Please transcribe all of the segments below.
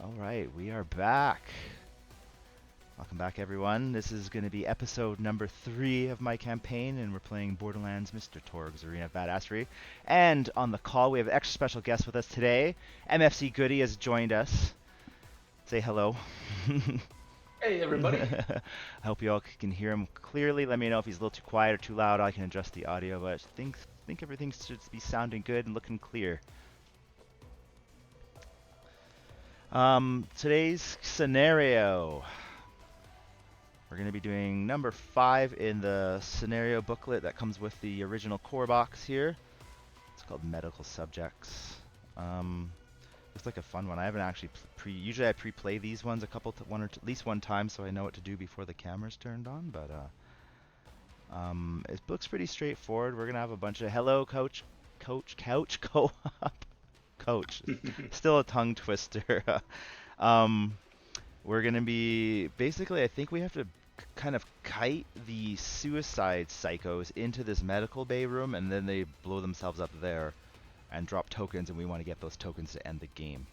All right, we are back. Welcome back, everyone. This is going to be episode number 3 of my campaign, and we're playing Borderlands Mr. Torgue's Arena of Badassery. And on the call, we have an extra special guest with us today. MFC Goody has joined us. Say hello. Hey everybody. I hope you all can hear him clearly. Let me know if he's a little too quiet or too loud. I can adjust the audio, but I think everything should be sounding good and looking clear. Today's scenario. We're going to be doing number 5 in the scenario booklet that comes with the original core box here. It's called Medical Subjects. Looks like a fun one. I haven't actually usually I pre-play these ones at least one time, so I know what to do before the camera's turned on. But it looks pretty straightforward. We're gonna have a bunch of hello, couch co-op, coach. Still a tongue twister. We're gonna be basically. I think we have to kind of kite the suicide psychos into this medical bay room, and then they blow themselves up there and drop tokens, and we want to get those tokens to end the game.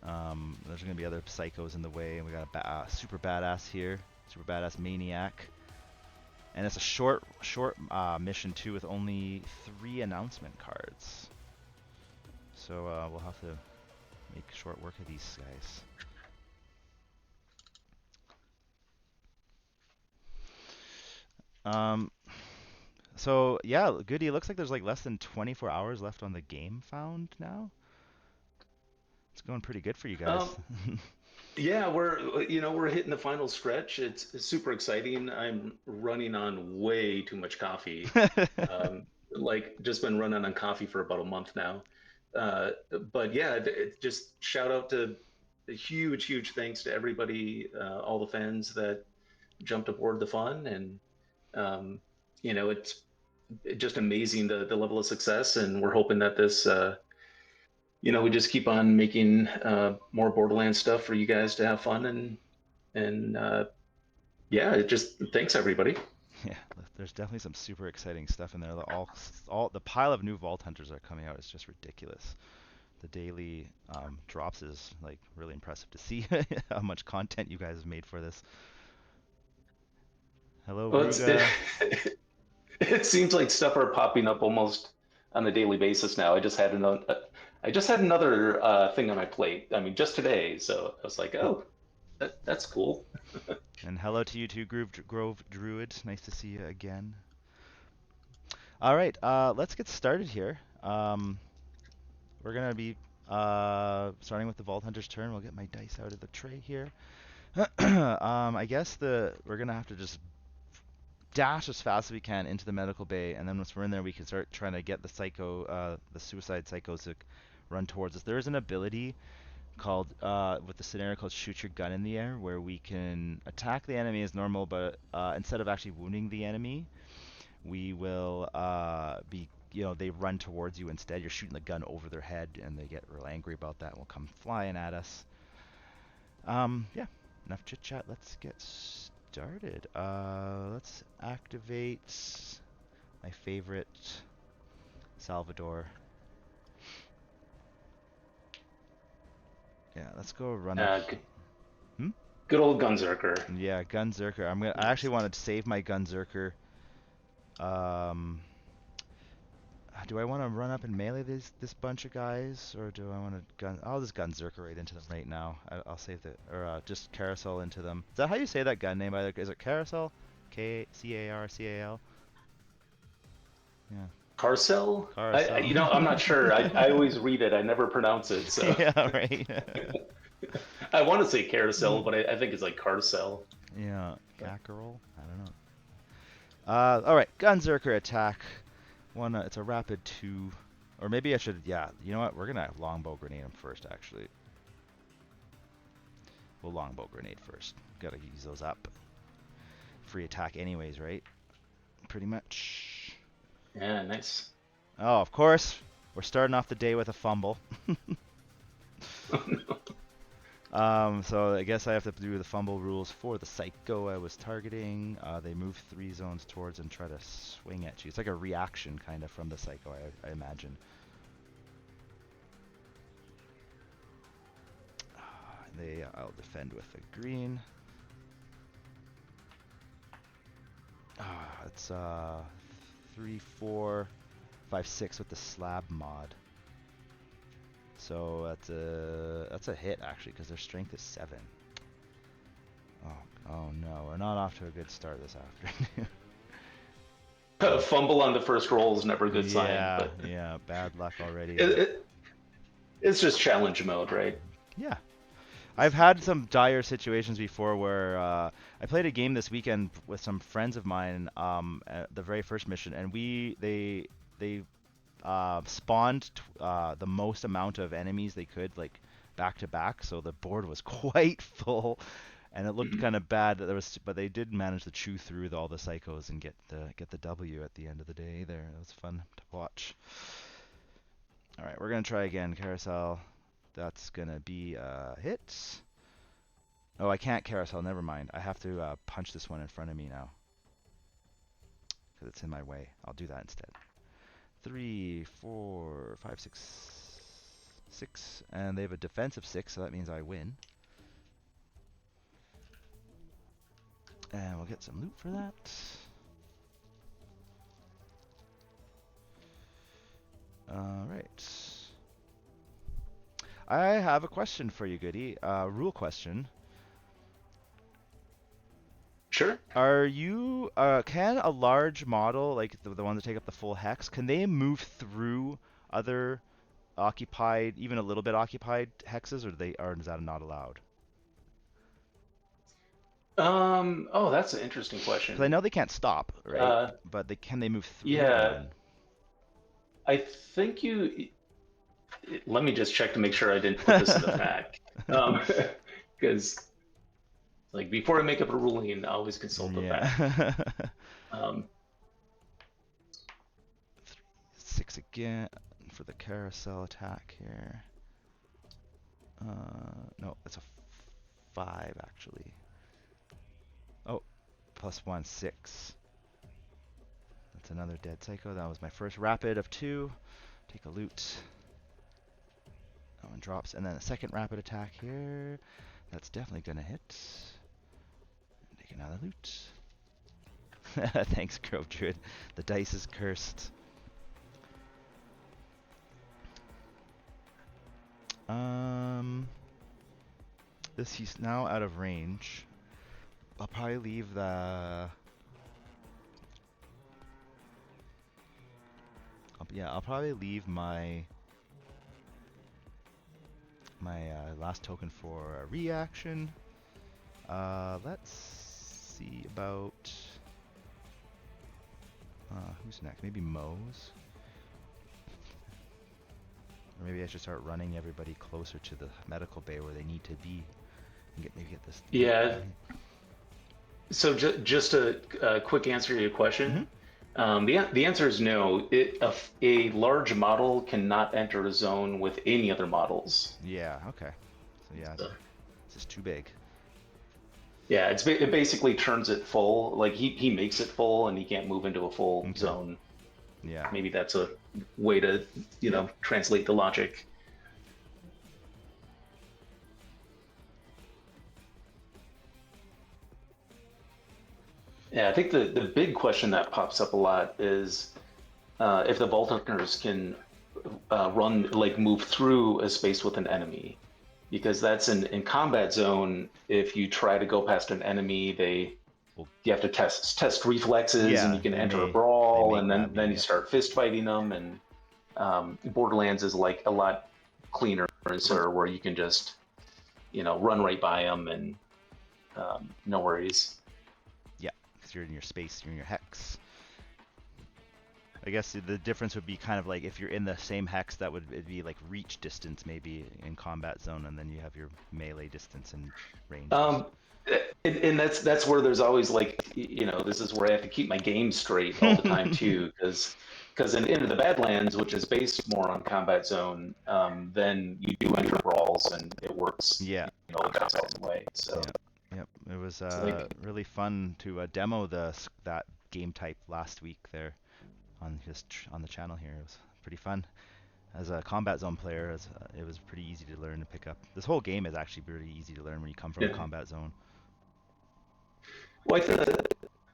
There's going to be other psychos in the way, and we got a super badass here, super badass maniac. And it's a short mission too, with only 3 announcement cards. So we'll have to make short work of these guys. So yeah, Goody, it looks like there's like less than 24 hours left on the game found now. It's going pretty good for you guys. Um, yeah, we're hitting the final stretch. It's super exciting. I'm running on way too much coffee. Like just been running on coffee for about a month now. Uh, but yeah, just shout out to a huge thanks to everybody, all the fans that jumped aboard the fun, and um, it's just amazing the level of success, and we're hoping that this we just keep on making more Borderlands stuff for you guys to have fun and yeah, it just thanks everybody. Yeah, there's definitely some super exciting stuff in there. All the pile of new Vault Hunters that are coming out is just ridiculous. The daily drops is like really impressive to see how much content you guys have made for this. Hello, Well, Ruga. it seems like stuff are popping up almost on a daily basis now. I just had another thing on my plate. I mean, just today, so I was like, oh, that's cool. And hello to you too, Grove Druid. Nice to see you again. All right, let's get started here. We're gonna be starting with the Vault Hunter's turn. We'll get my dice out of the tray here. I guess we're gonna have to just dash as fast as we can into the medical bay, and then once we're in there, we can start trying to get the suicide psychos to run towards us. There is an ability called with the scenario called Shoot Your Gun in the Air, where we can attack the enemy as normal, but instead of actually wounding the enemy, we will they run towards you instead. You're shooting the gun over their head, and they get real angry about that and will come flying at us. Yeah, enough chit chat. Let's get started. Let's activate my favorite, Salvador. Yeah, let's go run up. Good, Hmm? good old Gunzerker. Yeah, Gunzerker. I actually wanted to save my Gunzerker. Um, do I want to run up and melee this bunch of guys, or do I want to gun? I'll just Gunzerker right into them right now. I'll save just carousel into them. Is that how you say that gun name? Is it carousel? Carcal? Yeah, Carcel? carousel. I'm not sure. I always read it. I never pronounce it. So Yeah, right. I want to say carousel, but I think it's like Carcel. Yeah, Cackerel. I don't know. All right, Gunzerker attack. It's a rapid 2, or maybe I should. Yeah, you know what? We're gonna longbow grenade him first. Actually, we'll longbow grenade first. Gotta use those up. Free attack, anyways, right? Pretty much. Yeah, nice. Oh, of course. We're starting off the day with a fumble. So I guess I have to do the fumble rules for the psycho I was targeting. They move 3 zones towards and try to swing at you. It's like a reaction kind of from the psycho, I imagine. I'll defend with a green. It's 3, 4, 5, 6 with the slab mod. So that's a hit actually, because their strength is 7. Oh no, we're not off to a good start this afternoon. A fumble on the first roll is never a good sign, Yeah, but yeah, bad luck already. it, it, it's just challenge mode, right? Yeah. I've had some dire situations before where I played a game this weekend with some friends of mine at the very first mission, and they spawned the most amount of enemies they could, like back to back, so the board was quite full, and it looked Mhm. kind of bad that but they did manage to chew through all the psychos and get the W at the end of the day. There, it was fun to watch. All right, we're gonna try again, carousel. That's gonna be a hit. Oh, I can't carousel. Never mind. I have to punch this one in front of me now because it's in my way. I'll do that instead. 3, 4, 5, 6, 6, and they have a defensive 6, so that means I win. And we'll get some loot for that. All right. I have a question for you, Goody. Rule question. Sure. Can a large model, like the ones that take up the full hex, can they move through other occupied, even a little bit occupied hexes, or is that not allowed? Oh, that's an interesting Because I question. know they can't stop, right? Uh, But can they move through yeah, one? I think let me just check to make sure I didn't put this in the pack. Because like before I make up a ruling, I always consult the pack. Yeah. Um, 6 again for the carousel attack here. No, it's a 5 actually. Oh, +1, 6. That's another dead psycho. That was my first rapid of 2. Take a loot. That one drops, and then a second rapid attack here. That's definitely gonna hit. Take another loot. Thanks, Grove Druid. The dice is cursed. Um, he's now out of range. I'll probably leave I'll probably leave my last token for a reaction. Let's see about who's next? Maybe Moe's. Or maybe I should start running everybody closer to the medical bay where they need to be and maybe get this loot yeah. done. So just a quick answer to your Mm-hmm. question. The answer is no. A large model cannot enter a zone with any other models. Yeah, okay. So yeah, So, it's just too big. yeah, it basically turns it full. Like he makes it full, and he can't move into a full Okay. zone. Yeah. Maybe that's a way to Yep. translate the logic. Yeah, I think the big question that pops up a lot is if the Vault Hunters can run like move through a space with an enemy, because that's in combat zone. If you try to go past an enemy, Well, you have to test reflexes, and yeah, you can they enter a may brawl, and grab you. then you Yep. start fist fighting them. And Borderlands is like a lot cleaner, or where you can just run right by them and no worries. Yeah, because you're in your space, you're in your hex. I guess the difference would be kind of like if you're in the same hex, it'd be like reach distance maybe in combat zone, and then you have your melee distance and ranges. Um, and that's where there's always like this is where I have to keep my game straight all the time too, because in Into the Badlands, which is based more on combat zone, then you do enter brawls and it works Yeah, the opposite way. So yeah, yep. It was it's like really fun to demo that game type last week there on the channel here. It was pretty fun. as a combat zone player, it was pretty easy to learn to pick up. This whole game is actually pretty easy to learn when you come from a Yeah. combat zone. Well,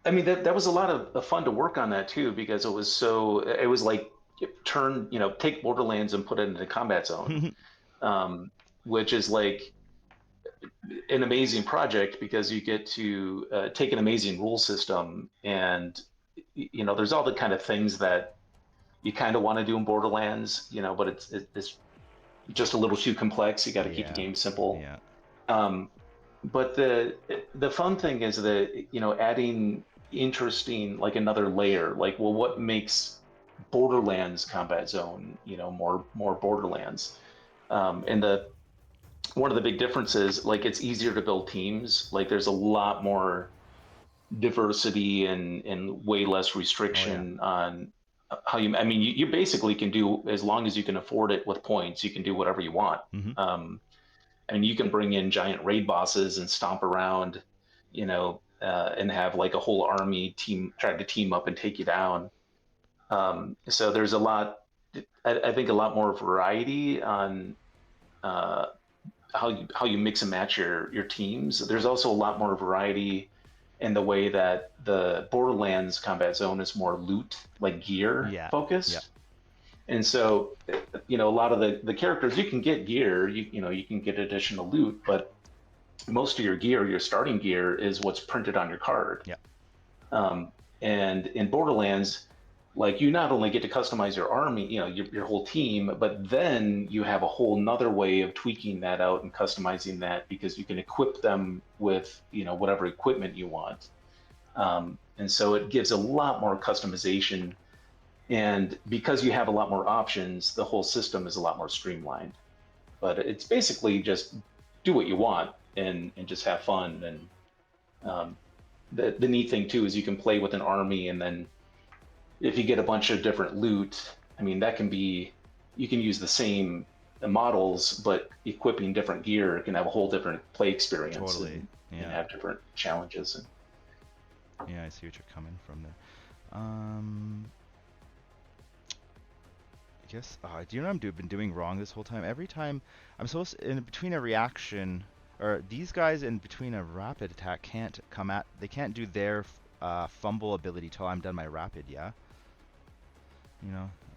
I mean that was a lot of fun to work on that too because it was like take Borderlands and put it into combat zone, um, which is like an amazing project because you get to take an amazing rule system and there's all the kind of things that you kind of want to do in Borderlands, but it's just a little too complex. You got to keep the Yeah, game simple. yeah, Um, but the fun thing is that adding interesting like another layer, like well, what makes Borderlands combat zone more Borderlands? And the one of the big differences, like it's easier to build teams. Like there's a lot more diversity and way less oh yeah. restriction on how you. I mean, you basically can do as long as you can afford it with points. You can do whatever you want. Hmm. I mean, you can bring in giant raid bosses and stomp around, and have like a whole army team try to team up and take you down. So there's a lot. I think a lot more variety on uh, how you mix and match your teams. There's also a lot more variety in the way that the Borderlands combat zone is more loot, like gear Yeah, yeah, focused. And so, a lot of the characters you can get gear, you can get additional loot, but most of your gear, your starting gear, is what's printed on your card. yeah. Um, and in Borderlands, like you not only get to customize your army, your whole team, but then you have a whole nother way of tweaking that out and customizing that because you can equip them with, whatever equipment you want. And so it gives a lot more customization. And because you have a lot more options, the whole system is a lot more streamlined. But it's basically just do what you want and just have fun. And the neat thing too is you can play with an army, and then if you get a bunch of different loot, I mean that can be you can use the same models, but equipping different gear can have a whole different play experience Totally. and Yeah, have different challenges. And yeah. I see what you're coming from there. Um, I guess. Do you know what been doing wrong this whole time? Every time I'm supposed in between a reaction, or these guys in between a rapid attack can't come at. They can't do their fumble ability till I'm done my rapid. Yeah.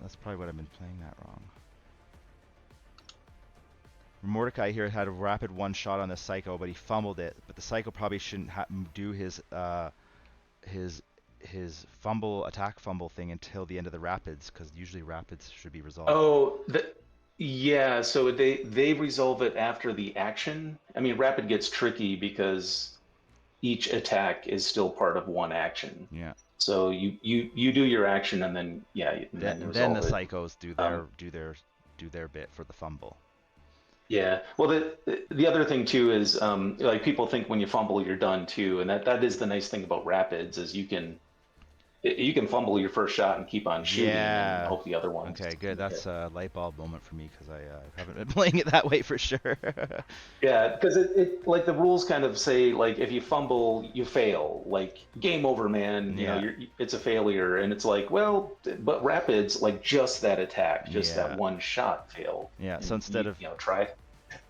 That's probably what I've been playing that wrong. Mordecai here had a rapid one shot on the Psycho, but he fumbled it. But the Psycho probably shouldn't do his his fumble thing until the end of the rapids, because usually rapids should be resolved. oh, yeah, so they resolve it after the action. I mean, rapid gets tricky because each attack is still part of one action. Yeah. So you do your action and then yeah, and then you Then the resolve it. Psychos Um, do their bit for the fumble. yeah. Well, the other thing too is like people think when you fumble you're done too, and that is the nice thing about rapids is you can fumble your first shot and keep on shooting and Yeah. hope the other ones Okay, good. That's hit. a light bulb moment for me because I haven't been playing it that way for sure. Yeah, because it like the rules kind of say like if you fumble you fail, like game over, man. Yeah. It's a failure, and it's like well, but rapids like just that attack, just that Yeah. one shot fail, Yeah. So and instead of try.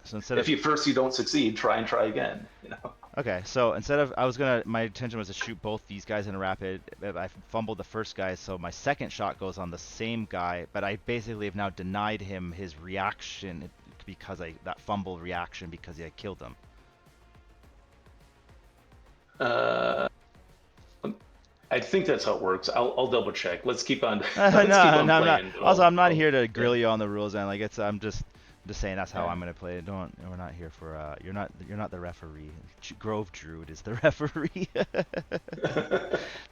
so instead If of you first you don't succeed, try and try again. Okay, so my intention was to shoot both these guys in a rapid. I fumbled the first guy, so my second shot goes on the same guy, but I basically have now denied him his reaction because that fumble reaction because I killed him. Uh, I think that's how it works. I'll double check. Let's keep on No, let's keep on no, I'm not. playing. Also, I'm not I'll here to yeah grill you on the rules, and like I'm just saying that's how yeah. I'm gonna play it. We're not here for you're not the referee. Grove Druid is the referee.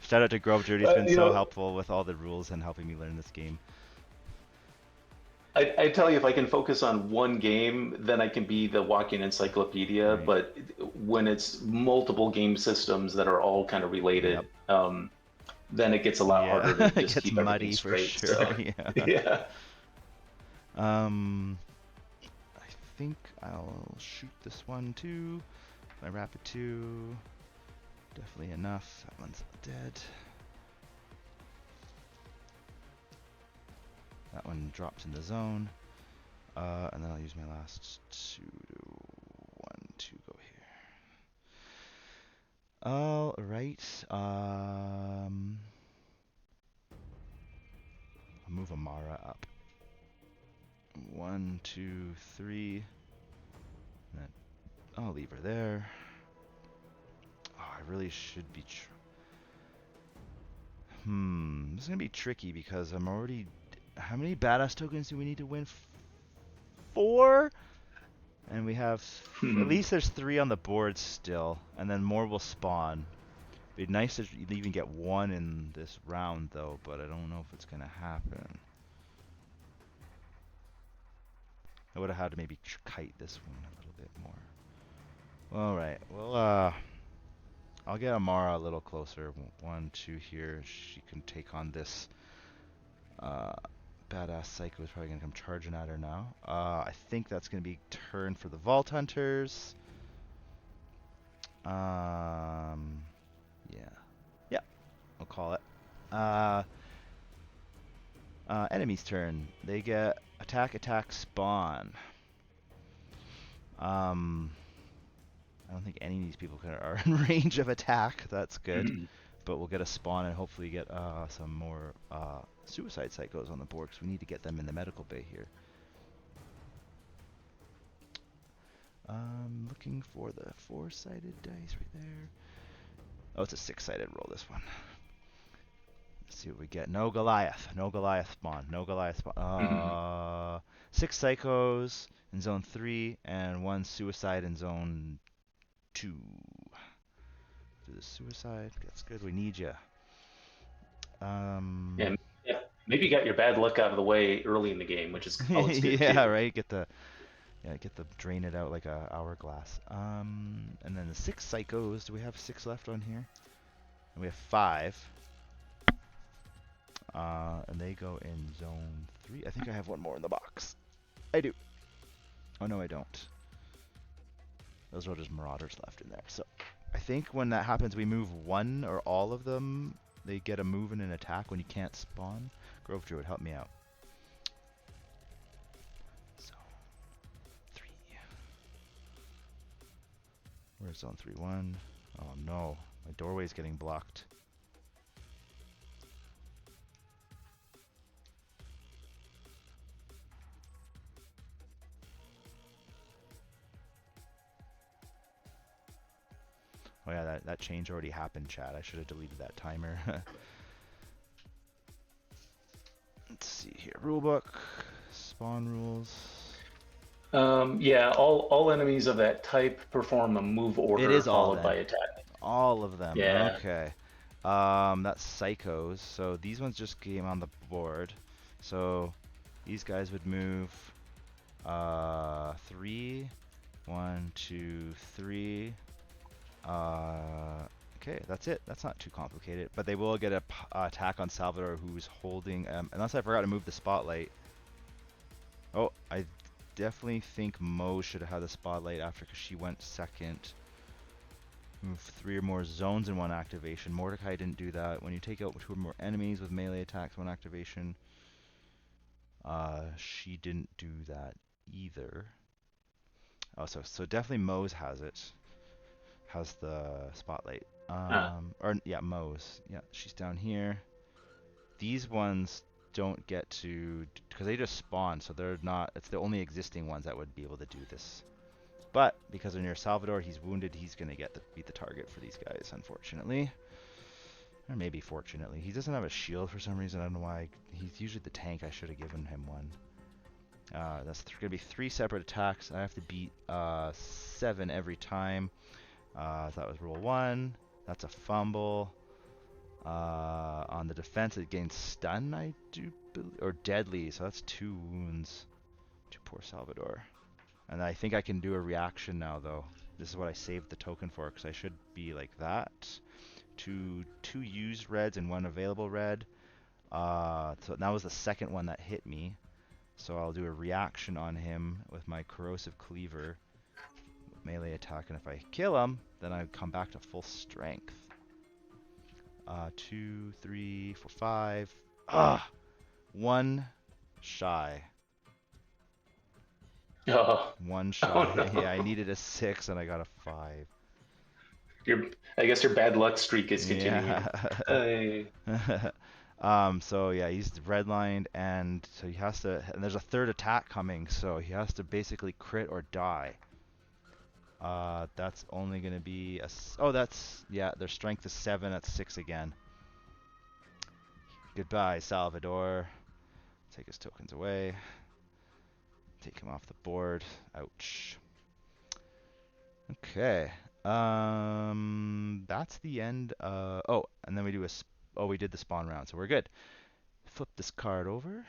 Shout out to Grove Druid. He's been You so know, helpful with all the rules and helping me learn this game. I tell you, if I can focus on one game, then I can be the walking encyclopedia. Right. But when it's multiple game systems that are all kind of Yep. related, then it gets a lot Yeah, harder to it just gets keep everything muddy for straight. sure. So, Yeah. yeah. Um, I think I'll shoot this one too. My rapid two, definitely enough. That one's dead. That one drops in the zone. And then I'll use my last 2 to 1 to go here. All right. I'll move Amara up. 1, 2, 3. And then I'll leave her there. Oh, I really should be. This is gonna be tricky because I'm already. How many badass tokens do we need to win? 4? And we have. At least there's 3 on the board still, and then more will spawn. It'd be nice to even get 1 in this round, though, but I don't know if it's gonna happen. I would have had to maybe kite this one a little bit more. All right. Well, I'll get Amara a little closer. 1, 2 here. She can take on this. Badass Psycho is probably gonna come charging at her now. I think that's gonna be turn for the Vault Hunters. Yeah. Yeah. I'll call it. Enemy's turn. They get attack, attack, spawn. I don't think any of these people are in range of attack. That's good. But we'll get a spawn and hopefully get some more suicide psychos on the board because we need to get them in the medical bay here. Looking for the 4-sided dice right there. Oh, it's a 6-sided roll, this one. Let's see what we get. No Goliath. No Goliath spawn. No Goliath spawn. 6 psychos in zone 3 and 1 suicide in zone 2. Do the suicide. That's good. We need you. Yeah, maybe you got your bad luck out of the way early in the game, which is always good too. Yeah, right. Get the drain it out like a hourglass. And then the 6 psychos. Do we have 6 left on here? And we have 5. And they go in zone 3. I think I have 1 more in the box. I do. Oh no, I don't. Those are just marauders left in there. So I think when that happens, we move 1 or all of them. They get a move and an attack when you can't spawn. Grove Druid, help me out. Zone 3. Where's zone 3? 1. Oh no, my doorway's getting blocked. Oh yeah, that change already happened, chat. I should have deleted that timer. Let's see here. Rulebook. Spawn rules. Yeah, all enemies of that type perform a move It order is all followed then. by attack. All of them. Yeah. Okay. That's psychos. So these ones just came on the board. So these guys would move 3. 1, 2, 3. Okay, that's it. That's not too complicated. But they will get a attack on Salvador, who's holding. Unless I forgot to move the spotlight. Oh, I definitely think Mo should have had the spotlight after because she went second. Move 3 or more zones in 1 activation. Mordecai didn't do that. When you take out 2 or more enemies with melee attacks, 1 activation. She didn't do that either. Oh, so definitely Mo's has it. Has the spotlight. Or yeah, Mo's. Yeah, she's down here. These ones don't get to because they just spawn, so they're not. It's the only existing ones that would be able to do this. But because they're near Salvador, he's wounded. He's gonna beat the target for these guys, unfortunately. Or maybe fortunately. He doesn't have a shield for some reason. I don't know why. He's usually the tank. I should have given him one. That's going to be 3 separate attacks. I have to beat 7 every time. That was rule 1. That's a fumble. On the defense, it gains stun, I do believe, or deadly. So that's 2 wounds to poor Salvador. And I think I can do a reaction now, though. This is what I saved the token for, because I should be like that. 2 used reds and 1 available red. So that was the second one that hit me. So I'll do a reaction on him with my corrosive cleaver melee attack, and if I kill him, then I come back to full strength. 2, 3, 4, 5. 1 Shy. Oh, One oh shy. Yeah, I no. needed a 6 and I got a 5. Your, I guess your bad luck streak is continuing. Yeah. Uh, So yeah, he's redlined, and so he has to, and there's a third attack coming, so he has to basically crit or die. That's only gonna be oh, that's, yeah, their strength is 7, that's 6 again. Goodbye, Salvador. Take his tokens away. Take him off the board. Ouch. Okay. That's the end. Oh, and then we do oh, we did the spawn round, so we're good. Flip this card over.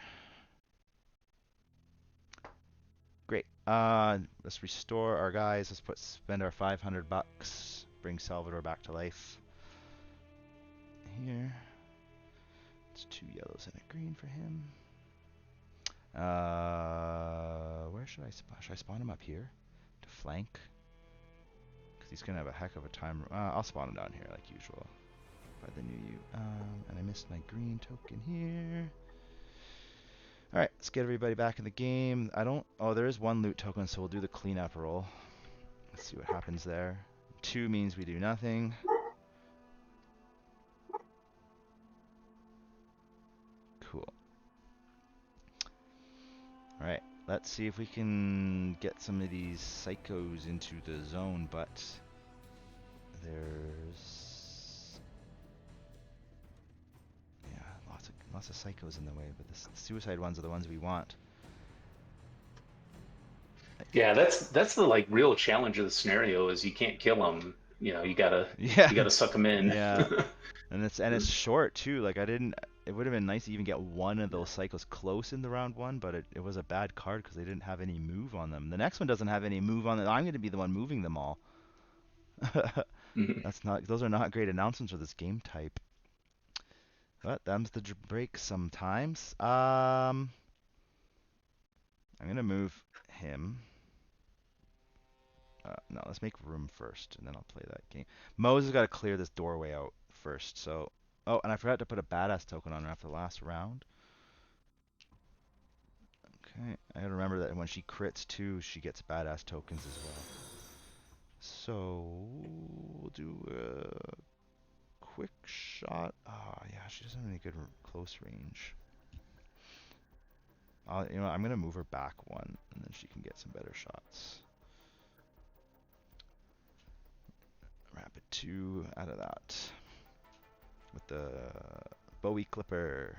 Great. Let's restore our guys. Spend our 500 bucks. Bring Salvador back to life. Here. It's 2 yellows and a green for him. Where should I spawn? Should I spawn him up here? To flank? Because he's going to have a heck of a time. I'll spawn him down here like usual. By the new you. And I missed my green token here. Alright, let's get everybody back in the game. Oh, there is 1 loot token, so we'll do the cleanup roll. Let's see what happens there. 2 means we do nothing. Cool. Alright, let's see if we can get some of these psychos into the zone, but there's, yeah, lots of psychos in the way, but the suicide ones are the ones we want. yeah, that's the like real challenge of the scenario is you can't kill them. You know, Yeah, you gotta suck them in. yeah, and it's short too. Like I didn't. It would have been nice to even get one of those cycles close in the round 1, but it was a bad card because they didn't have any move on them. The next one doesn't have any move on it. I'm going to be the one moving them all. Those are not great announcements for this game type. But them's the break sometimes. I'm gonna move him. No, let's make room first, and then I'll play that game. Mose has got to clear this doorway out first. So, oh, and I forgot to put a badass token on her after the last round. Okay, I gotta remember that when she crits too, she gets badass tokens as well. So we'll do a quick shot. Oh yeah, she doesn't have any good close range. I'm gonna move her back 1, and then she can get some better shots. Rapid 2 out of that with the Bowie Clipper.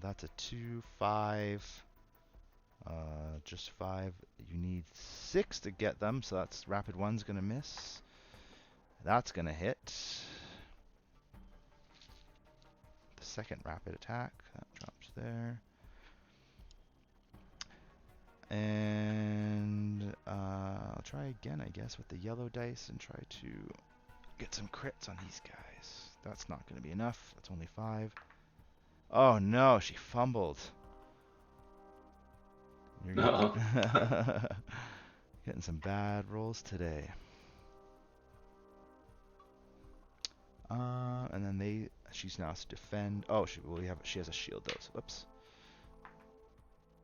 That's a 2, 5. Just 5. You need 6 to get them, so that's rapid 1's gonna miss. That's gonna hit. The second rapid attack that drops there. And I'll try again, I guess, with the yellow dice and try to get some crits on these guys. That's not going to be enough. That's only 5. Oh no, she fumbled. You're Uh-oh. getting some bad rolls today. And then she's now to defend. Oh, she has a shield though. So, whoops.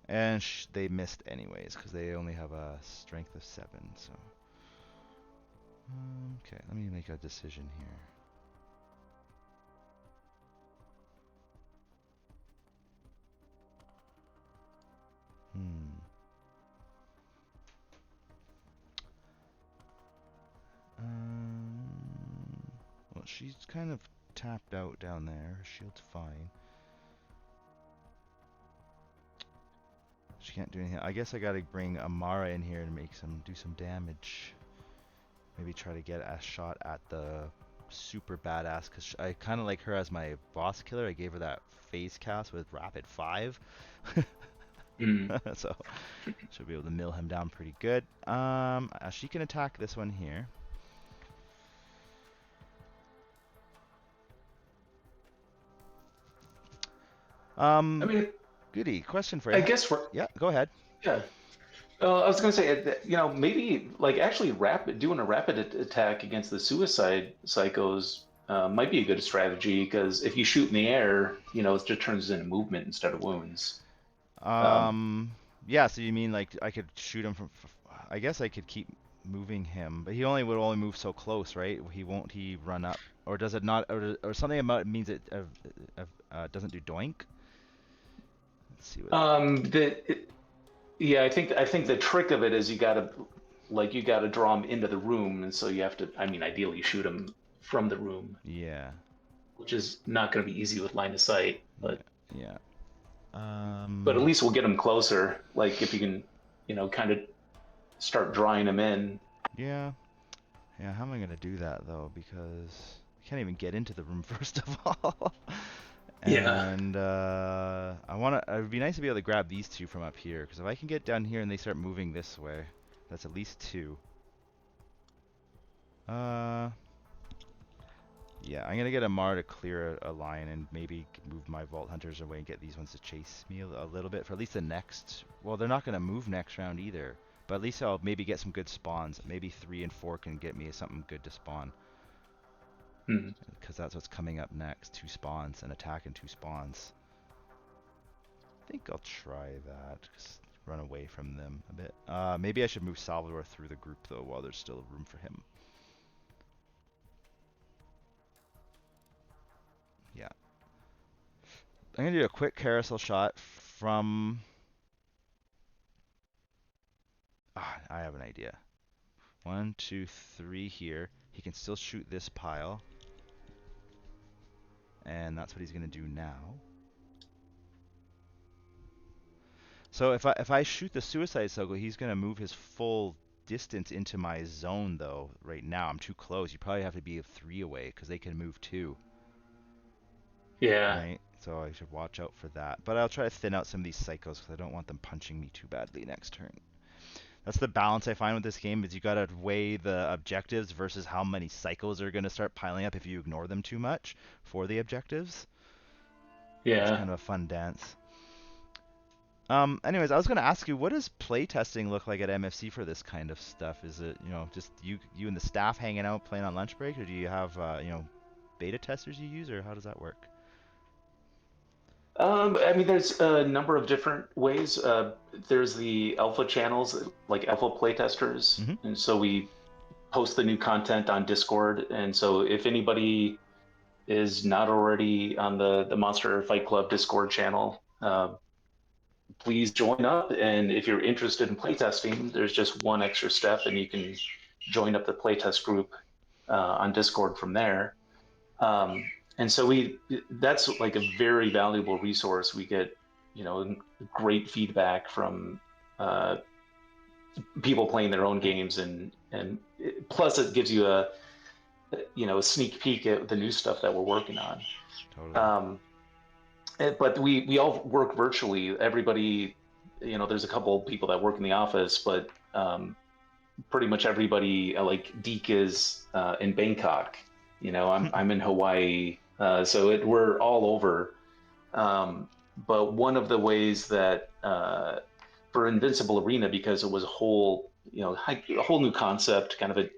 And they missed anyways because they only have a strength of 7. So, okay, let me make a decision here. Well, she's kind of tapped out down there. Her shield's fine. She can't do anything. I guess I gotta bring Amara in here to do some damage. Maybe try to get a shot at the super badass, because I kind of like her as my boss killer. I gave her that phase cast with rapid 5. So she'll be able to mill him down pretty good. She can attack this one here. I mean, Goody, question for I you. guess we're Yeah, go ahead. yeah. I was gonna say, you know, maybe like actually doing a rapid attack against the suicide psychos might be a good strategy because if you shoot in the air, it just turns into movement instead of wounds. Um, Um, yeah, so you mean like I could shoot him from, I guess I could keep moving him, but he only would only move so close, right? He run up, or does it not, or something about it means it doesn't do doink? Let's see what. yeah, I think the trick of it is you gotta draw him into the room, and so you have to. I mean, ideally, shoot him from the room, Yeah, which is not going to be easy with line of sight, yeah, but yeah. at least we'll get him closer. Like if you can, kind of start drawing him in. Yeah, yeah. How am I gonna do that though? Because I can't even get into the room first of all. Yeah. And I wanna. It would be nice to be able to grab these two from up here, because if I can get down here and they start moving this way, that's at least two. Uh, yeah, I'm gonna get a Mar to clear a line and maybe move my Vault Hunters away and get these ones to chase me a little bit for at least the next. Well, they're not gonna move next round either, but at least I'll maybe get some good spawns. Maybe 3 and 4 can get me something good to spawn, Hmm. because that's what's coming up next. 2 spawns, an attack and 2 spawns. I think I'll try that. Just run away from them a bit. Maybe I should move Salvador through the group though, while there's still room for him. Yeah. I'm gonna do a quick carousel shot from. I have an idea. 1, 2, 3 here. He can still shoot this pile, and that's what he's gonna do now. So if I shoot the suicide circle, he's gonna move his full distance into my zone though. Right now I'm too close. You probably have to be 3 away because they can move 2. Yeah. Right? So I should watch out for that. But I'll try to thin out some of these psychos because I don't want them punching me too badly next turn. That's the balance I find with this game, is you gotta weigh the objectives versus how many cycles are gonna start piling up if you ignore them too much for the objectives. It's Yeah. kind of a fun dance. Anyways, I was gonna ask you, what does playtesting look like at MFC for this kind of stuff? Is it, just you and the staff hanging out playing on lunch break, or do you have, beta testers you use, or how does that work? I mean, there's a number of different ways. There's the alpha channels, like alpha playtesters, Mm-hmm. and so we post the new content on Discord. And so if anybody is not already on the Monster Fight Club Discord channel, please join up. And if you're interested in playtesting, there's just one extra step, and you can join up the playtest group on Discord from there. Um, and so that's like a very valuable resource. We get, great feedback from uh, people playing their own games, and plus it gives you a sneak peek at the new stuff that we're working on. Totally. Um, but we all work virtually. Everybody, there's a couple people that work in the office, but pretty much everybody, like Deke is in Bangkok. I'm in Hawaii, so we're all over. But one of the ways that for Invincible Arena, because it was a whole new concept, kind of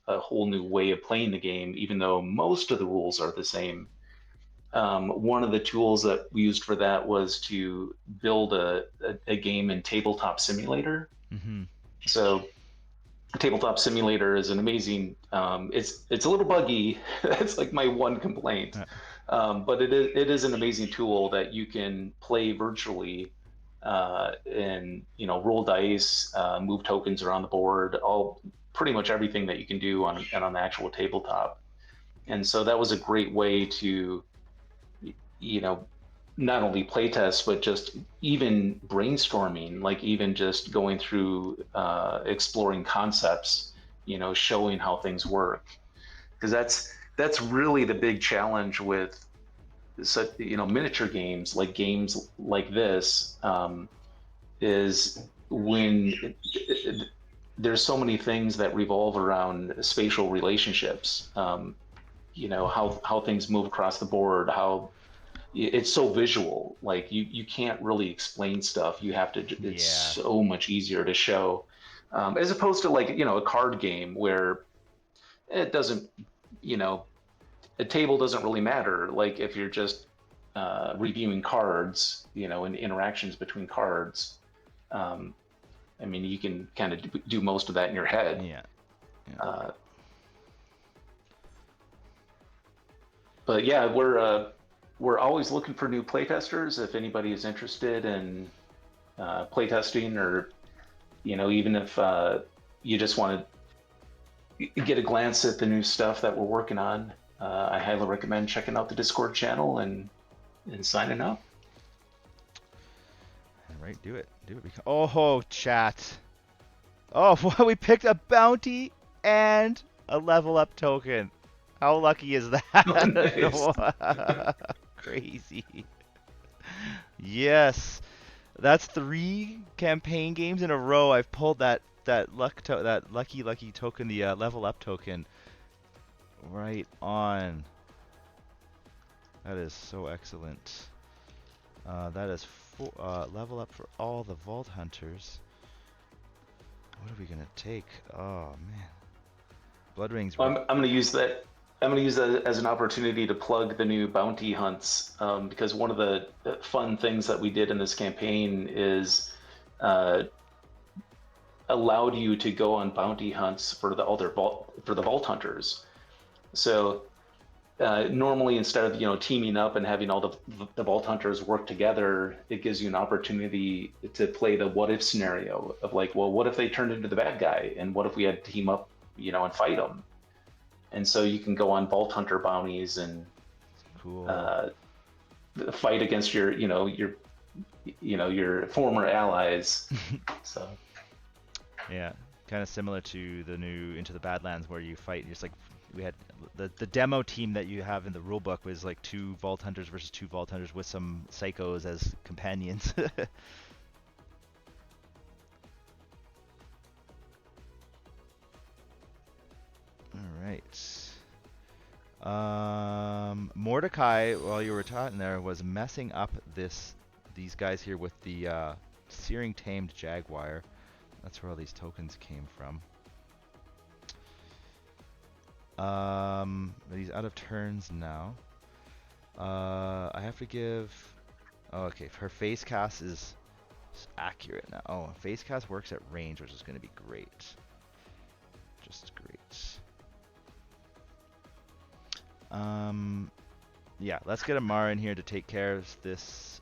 a whole new way of playing the game, even though most of the rules are the same. One of the tools that we used for that was to build a game in Tabletop Simulator. Mm-hmm. So Tabletop Simulator is an amazing. It's a little buggy. That's like my one complaint, but it is an amazing tool that you can play virtually, and roll dice, move tokens around the board, all pretty much everything that you can do on the actual tabletop. And so that was a great way to you know not only playtest but just even brainstorming, like even just going through exploring concepts, showing how things work, because that's really the big challenge with such miniature games like this, is when there's so many things that revolve around spatial relationships, how things move across the board, how it's so visual. Like you can't really explain stuff. You have to. It's Yeah. so much easier to show, as opposed to like a card game where it doesn't. You know, a table doesn't really matter. Like if you're just reviewing cards, and interactions between cards. Um, I mean, you can kind of do most of that in your head. Yeah. Yeah. Uh, but yeah, we're always looking for new playtesters. If anybody is interested in playtesting, or even if you just want to get a glance at the new stuff that we're working on, I highly recommend checking out the Discord channel and signing up. All right, do it. Do it. Oh, chat. Oh, we picked a bounty and a level up token. How lucky is Nice. that? Crazy. Yes. That's 3 campaign games in a row. I've pulled that lucky token, the level up token. Right on. That is so excellent. That is level up for all the Vault Hunters. What are we gonna take? Oh man, Blood Rings. I'm going to use that. I'm going to use that as an opportunity to plug the new bounty hunts, because one of the fun things that we did in this campaign is uh, allowed you to go on bounty hunts for the vault hunters. So normally, instead of teaming up and having all the vault hunters work together, it gives you an opportunity to play the what if scenario of like, well, what if they turned into the bad guy, and what if we had to team up, and fight them? And so you can go on vault hunter bounties and Cool. uh, fight against your former allies. So Yeah, kind of similar to the new Into the Badlands where you fight. It's like we had the demo team that you have in the rulebook was like 2 Vault Hunters versus 2 Vault Hunters with some psychos as companions. All right. Mordecai, while you were talking there, was messing up these guys here with the Searing Tamed Jaguar. That's where all these tokens came from. But he's out of turns now. I have to give. Oh, okay. Her face cast is accurate now. Oh, face cast works at range, which is going to be great. Just great. Yeah. Let's get Amara in here to take care of this.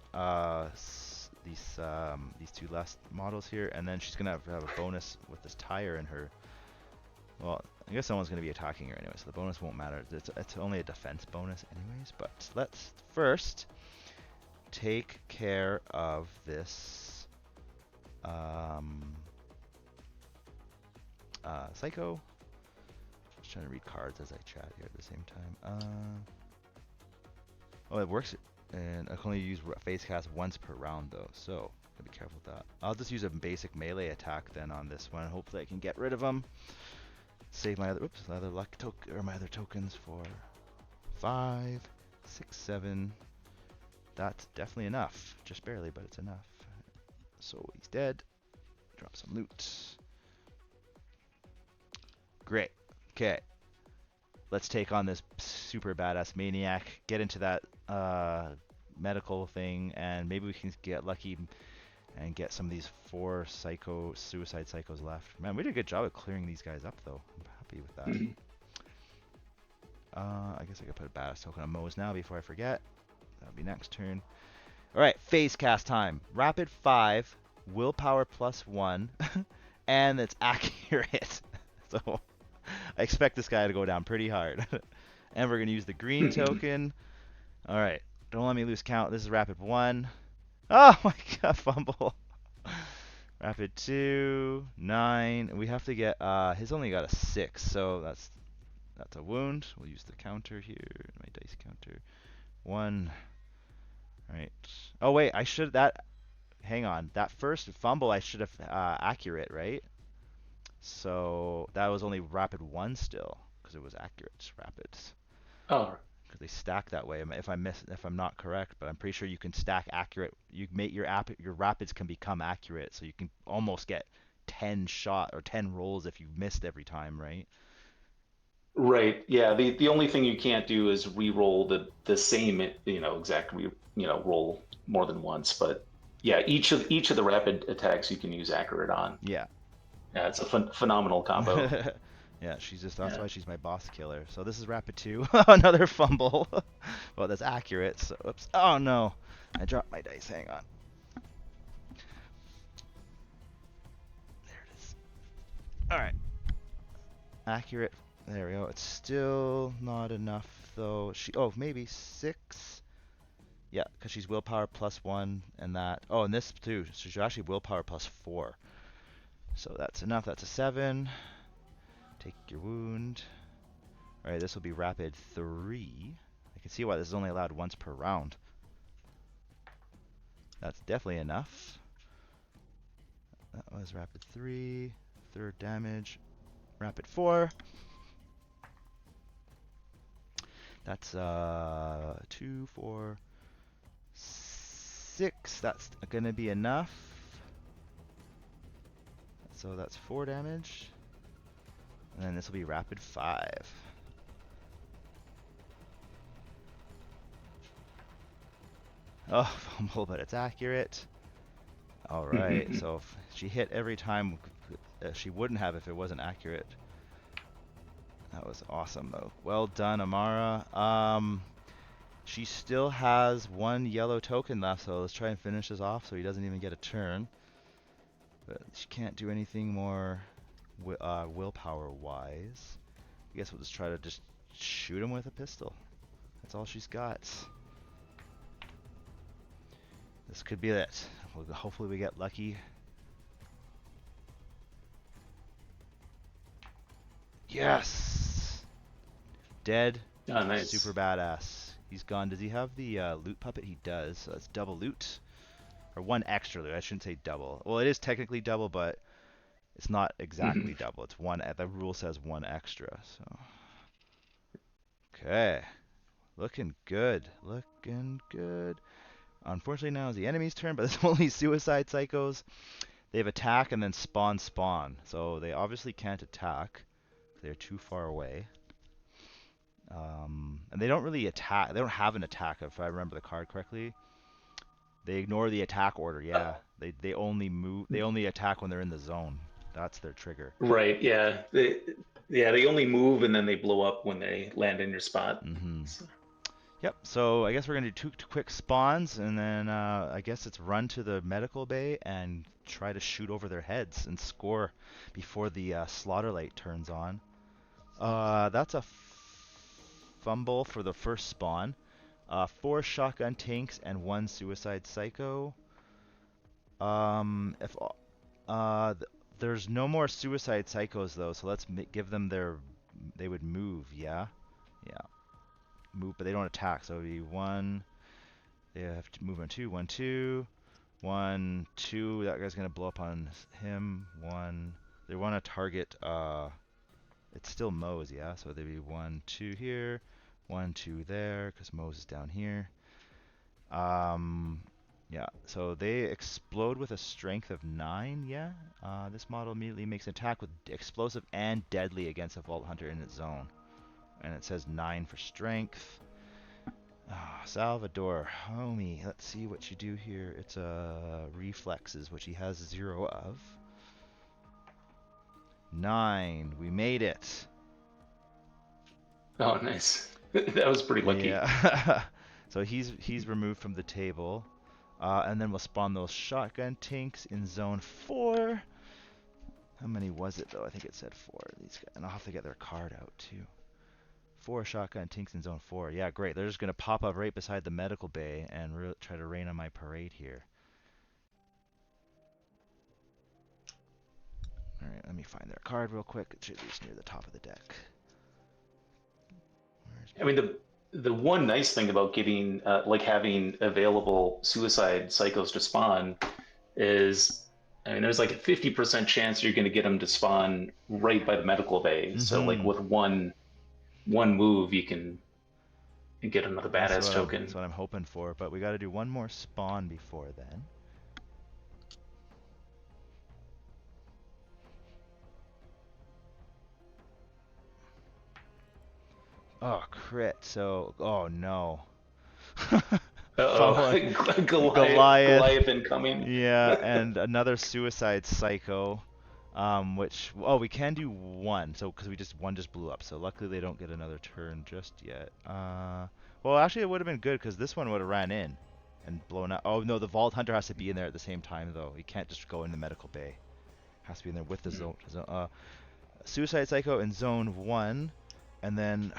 These 2 last models here, and then she's gonna have a bonus with this tire in her. Well, I guess someone's going to be attacking her anyway, so the bonus won't matter. It's only a defense bonus anyways, but let's first take care of this Psycho. Just trying to read cards as I chat here at the same time. Oh, it works, and I can only use face cast once per round though, so gotta be careful with that. I'll just use a basic melee attack then on this one. Hopefully I can get rid of him. Save my other luck token, or my other tokens for 5, 6, 7. That's definitely enough. Just barely, but it's enough. So he's dead. Drop some loot. Great. Okay. Let's take on this super badass maniac. Get into that medical thing, and maybe we can get lucky and get some of these 4 suicide psychos left. Man, we did a good job of clearing these guys up, though. I'm happy with that. I guess I could put a badass token on Moe's now before I forget. That'll be next turn. All right, phase cast time. Rapid 5, willpower +1, and it's accurate. So I expect this guy to go down pretty hard. And we're gonna use the green token. All right, don't let me lose count. This is rapid 1. Oh my god, fumble. Rapid 2, 9. We have to get, his only got a 6, so that's a wound. We'll use the counter here, my dice counter. 1. Alright. Oh wait, hang on. That first fumble I should have, accurate, right? So that was only rapid 1 still, because it was accurate rapids. Oh, Because they stack that way. If I'm not correct, but I'm pretty sure you can stack accurate. You make your rapids can become accurate, so you can almost get 10 rolls if you missed every time, right? Right. Yeah. The only thing you can't do is re-roll the same, exact roll more than once. But yeah, each of the rapid attacks you can use accurate on. Yeah. Yeah, it's a phenomenal combo. Yeah, she's just that's Yeah. why she's my boss killer. So this is rapid 2. Another fumble. Well, that's accurate. So oops. Oh no. I dropped my dice. Hang on. There it is. All right. Accurate. There we go. It's still not enough though. Maybe 6. Yeah, because she's willpower +1 and that. Oh, and this too. So she's actually willpower +4. So that's enough. That's a 7. Take your wound. All right, this will be rapid 3. I can see why this is only allowed once per round. That's definitely enough. That was rapid 3. Third damage. Rapid 4. That's 2, 4, 6. That's gonna be enough. So that's 4 damage. And then this will be rapid 5. Oh, fumble, but it's accurate. All right, so if she hit every time she wouldn't have if it wasn't accurate. That was awesome, though. Well done, Amara. She still has 1 yellow token left, so let's try and finish this off so he doesn't even get a turn. But she can't do anything more willpower-wise. I guess we'll just try to just shoot him with a pistol. That's all she's got. This could be it. Hopefully we get lucky. Yes! Dead. Oh, Super nice. badass. He's gone. Does he have the loot puppet? He does. So that's double loot. Or 1 extra loot. I shouldn't say double. Well, it is technically double, but it's not exactly double. It's 1. The rule says 1 extra. So, okay. Looking good. Looking good. Unfortunately, now is the enemy's turn, but it's only suicide psychos. They have attack and then spawn. So they obviously can't attack. They're too far away. And they don't really attack. They don't have an attack, if I remember the card correctly. They ignore the attack order. Yeah, they only move. They only attack when they're in the zone. That's their trigger. Right. Yeah. They only move and then they blow up when they land in your spot. Mm-hmm. So, Yep. So I guess we're gonna do 2 quick spawns, and then I guess it's run to the medical bay and try to shoot over their heads and score before the slaughter light turns on. That's a fumble for the first spawn. 4 shotgun tanks and 1 suicide psycho. If there's no more suicide psychos though, so let's give them their. They would move, yeah, yeah, move, but they don't attack. So it'd be 1. They have to move on 2, 1, 2, 1, 2. That guy's gonna blow up on him. 1. They want to target. It's still Moe's, yeah. So they'd be 1, 2 here, 1, 2 there, because Moe's is down here. Yeah, so they explode with a strength of 9, yeah. This model immediately makes an attack with explosive and deadly against a Vault Hunter in its zone. And it says 9 for strength. Salvador, homie, let's see what you do here. It's reflexes, which he has 0 of. 9, we made it. oh, nice. That was pretty lucky. Yeah. So he's removed from the table. And then we'll spawn those shotgun tanks in zone 4. How many was it though? I think it said 4. These guys, and I'll have to get their card out too. 4 shotgun tanks in zone 4. Yeah, great. They're just gonna pop up right beside the medical bay and try to rain on my parade here. All right, let me find their card real quick. It should be just near the top of the deck. I mean, the one nice thing about getting like having available suicide psychos to spawn is, I mean, there's like a 50% chance you're going to get them to spawn right by the medical bay. So like Mm-hmm. with one move, you can get another badass That's token. what I'm hoping for. But we got to do 1 more spawn before then. Oh, crit. So, oh no. Uh-oh. Fumbling. Goliath, Goliath. Goliath incoming. Yeah, and another suicide psycho. Which, oh, we can do one. So, because one just blew up. So luckily they don't get another turn just yet. Well, actually it would have been good because this one would have ran in and blown up. Oh no, the Vault Hunter has to be in there at the same time though. He can't just go in the medical bay. Has to be in there with the zone. Suicide Psycho in zone 1, and then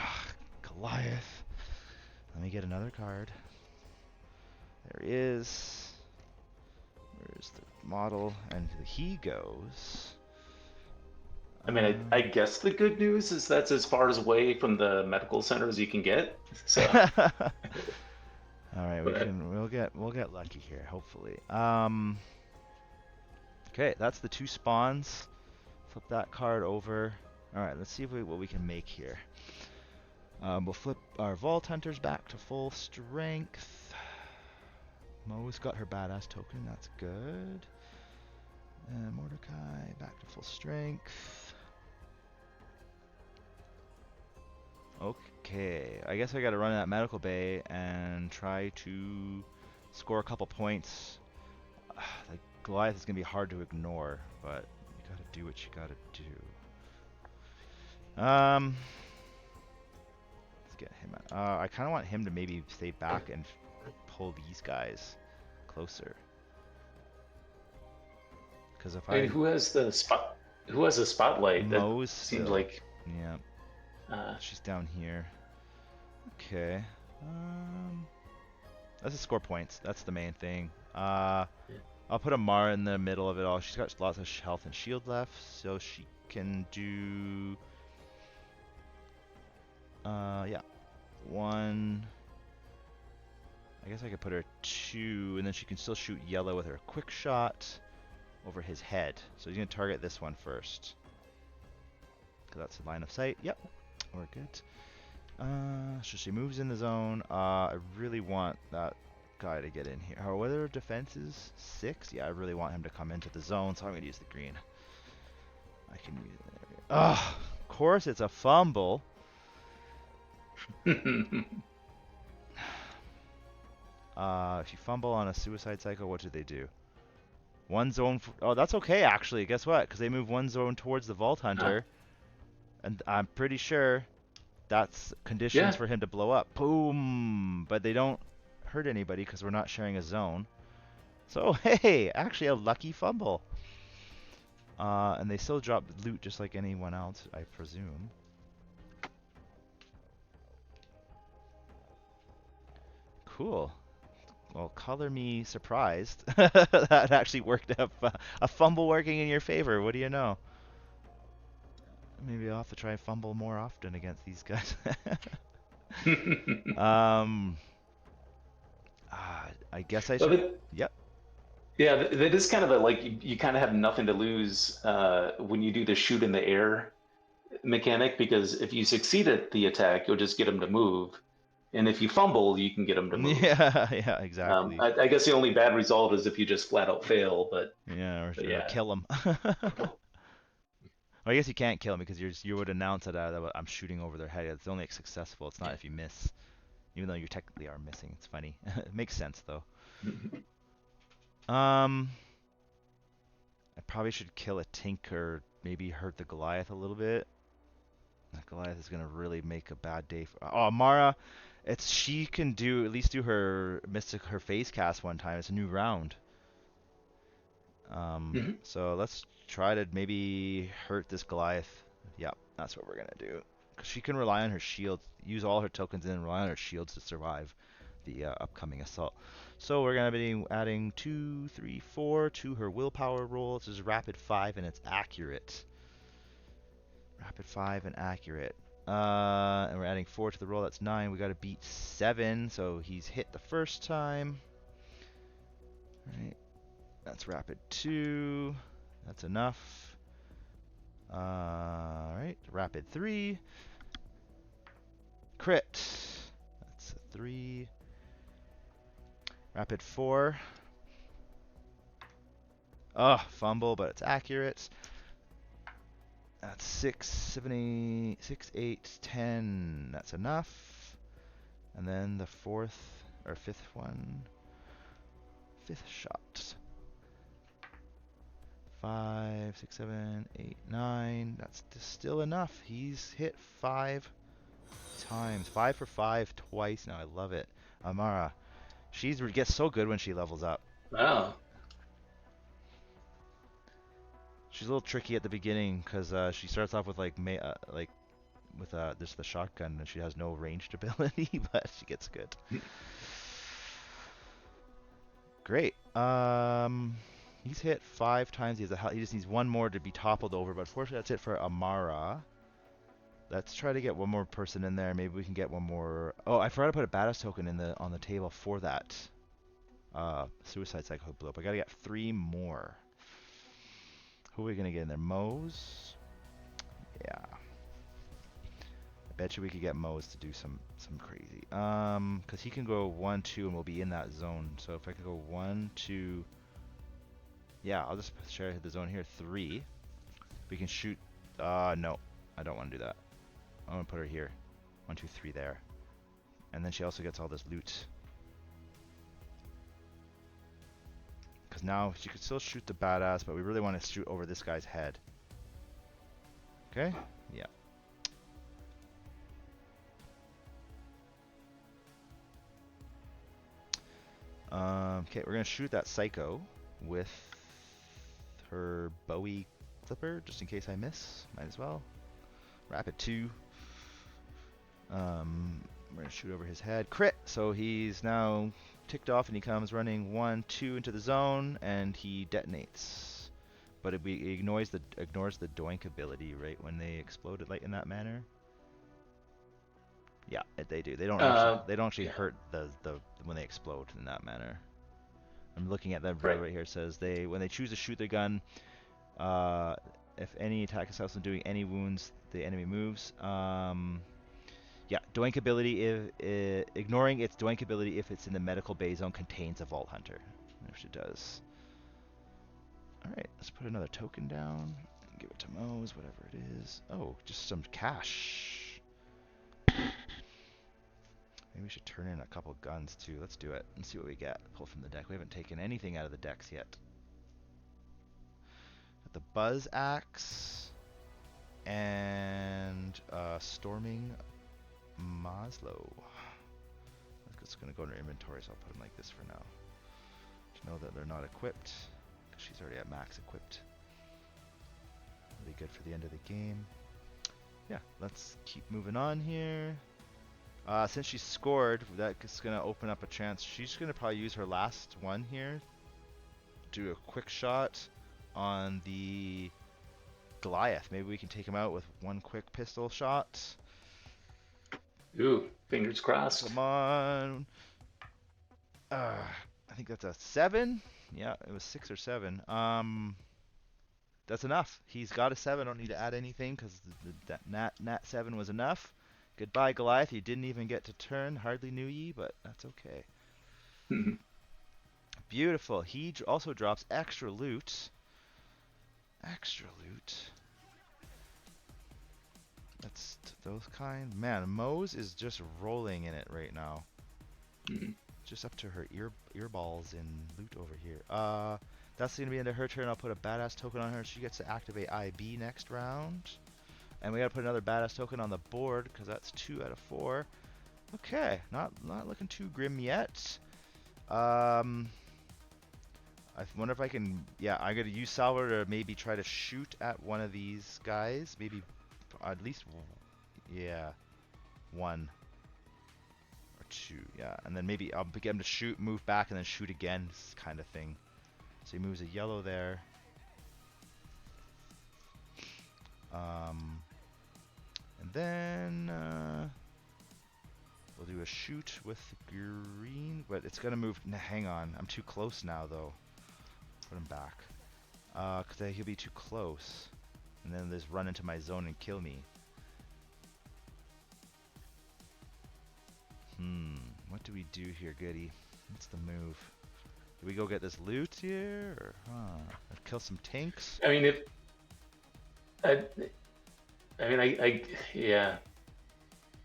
Goliath. Let me get another card. There he is. Where's the model? And he goes. I mean, I guess the good news is that's as far as away from the medical center as you can get. So, All right, but we'll get lucky here, hopefully. Okay, that's the 2 spawns. Flip that card over. All right, let's see what we can make here. We'll flip our Vault Hunters back to full strength. Mo's got her badass token, that's good. And Mordecai back to full strength. Okay, I guess I gotta run in that medical bay and try to score a couple points. Like Goliath is gonna be hard to ignore, but you gotta do what you gotta do. Let's get him. I kind of want him to maybe stay back and pull these guys closer. Because if and who has the spot? Who has the spotlight? That Mo's seems still. like. Yeah, she's down here. Okay. Let's just score points. That's the main thing. I'll put Amara in the middle of it all. She's got lots of health and shield left, so she can do. Yeah, 1. I guess I could put her 2, and then she can still shoot yellow with her quick shot over his head. So he's gonna target this one first, because that's the line of sight. Yep, we're good. So she moves in the zone. I really want that guy to get in here. Or whether defense is 6? Yeah, I really want him to come into the zone, so I'm gonna use the green. I can use it. Of course it's a fumble. If you fumble on a suicide cycle, what do they do? One zone. Oh, that's okay actually. Guess what? Because they move one zone towards the Vault Hunter, and I'm pretty sure that's conditions for him to blow up. Boom! But they don't hurt anybody because we're not sharing a zone. So hey, actually a lucky fumble. And they still drop loot just like anyone else, I presume. Cool. Well, color me surprised. That actually worked out. A fumble working in your favor. What do you know? Maybe I'll have to try and fumble more often against these guys. I guess I should. Yep. Yeah, that is kind of like you kind of have nothing to lose when you do the shoot in the air mechanic, because if you succeed at the attack, you'll just get them to move, and if you fumble, you can get them to move. Yeah, yeah, exactly. I guess the only bad result is if you just flat out fail, but yeah, or yeah. kill them. Well, I guess you can't kill them because you would announce that I'm shooting over their head. It's only successful. It's not if you miss, even though you technically are missing. It's funny. It makes sense though. I probably should kill a Tinker. Maybe hurt the Goliath a little bit. That Goliath is gonna really make a bad day for. Oh, Mara, she can at least do her phase cast one time. It's a new round. So let's try to maybe hurt this Goliath. Yep, that's what we're gonna do. Cause she can rely on her shield, use all her tokens, and rely on her shields to survive the upcoming assault. So we're gonna be adding 2, 3, 4 to her willpower roll. This is rapid 5 and it's accurate. Rapid 5 and accurate. And we're adding 4 to the roll. That's 9. We gotta beat 7, so he's hit the first time. Right. That's rapid 2. That's enough. Alright, rapid 3. Crit. That's a 3. Rapid 4. Fumble, but it's accurate. That's 6, 7, 8, 6, 8, 10. That's enough. And then the fourth or fifth one. Fifth shot. 5, 6, 7, 8, 9. That's still enough. He's hit 5 times. 5 for 5 twice now. I love it. Amara. She gets so good when she levels up. Wow. She's a little tricky at the beginning because she starts off with like with just the shotgun and she has no ranged ability, but she gets good. Great. He's hit 5 times. He just needs one more to be toppled over, but fortunately that's it for Amara. Let's try to get one more person in there. Maybe we can get one more. Oh, I forgot to put a badass token on the table for that suicide cycle blew up. I gotta get 3 more. Who are we gonna get in there? Mose? Yeah. I bet you we could get Mose to do some crazy. Cause he can go 1, 2, and we'll be in that zone. So if I could go 1, 2, yeah, I'll just share the zone here. 3. We can shoot. No, I don't want to do that. I'm gonna put her here. 1, 2, 3 there, and then she also gets all this loot. Because now she could still shoot the badass, but we really want to shoot over this guy's head. Okay? Yeah. Okay, we're gonna shoot that psycho with her Bowie clipper, just in case I miss. Might as well. Rapid 2. We're gonna shoot over his head. Crit! So he's now ticked off and he comes running 1, 2 into the zone and he detonates. But it ignores the doink ability, right, when they explode it like in that manner. Yeah, they do. They don't actually Yeah. hurt the when they explode in that manner. I'm looking at that Right. right here. It says when they choose to shoot their gun, if any attack is also doing any wounds, the enemy moves. Yeah, doink ability ignoring its doink ability if it's in the medical bay zone contains a Vault Hunter, which it does. All right, let's put another token down. Give it to Mose, whatever it is. Oh, just some cash. Maybe we should turn in a couple guns too. Let's do it and see what we get. Pull from the deck. We haven't taken anything out of the decks yet. Got the Buzz Axe and Storming Maslow. It's going to go in her inventory, so I'll put them like this for now. To know that they're not equipped, because she's already at max equipped. Really good for the end of the game. Yeah, let's keep moving on here. Since she scored, that's going to open up a chance. She's going to probably use her last one here. Do a quick shot on the Goliath. Maybe we can take him out with one quick pistol shot. Ooh, fingers crossed. Come on. I think that's a 7. Yeah, it was 6 or 7. That's enough. He's got a 7. Don't need to add anything because that nat 7 was enough. Goodbye, Goliath. You didn't even get to turn. Hardly knew ye, but that's okay. Beautiful. He also drops extra loot. Extra loot. That's those kind. Man, Mose is just rolling in it right now. Just up to her earballs in loot over here. That's gonna be into her turn. I'll put a badass token on her. She gets to activate IB next round. And we gotta put another badass token on the board because that's 2 out of 4. Okay, not looking too grim yet. I wonder if I can. Yeah, I'm gonna use Salvador to maybe try to shoot at one of these guys. Maybe at least, yeah, 1 or 2. Yeah, and then maybe I'll get him to shoot, move back, and then shoot again, kind of thing. So he moves a yellow there. And then we'll do a shoot with green, but it's gonna move. Hang on, I'm too close now though. Put him back, cause he'll be too close, and then just run into my zone and kill me. What do we do here, Goody? What's the move? Do we go get this loot here, or kill some tanks? I mean, I mean, yeah.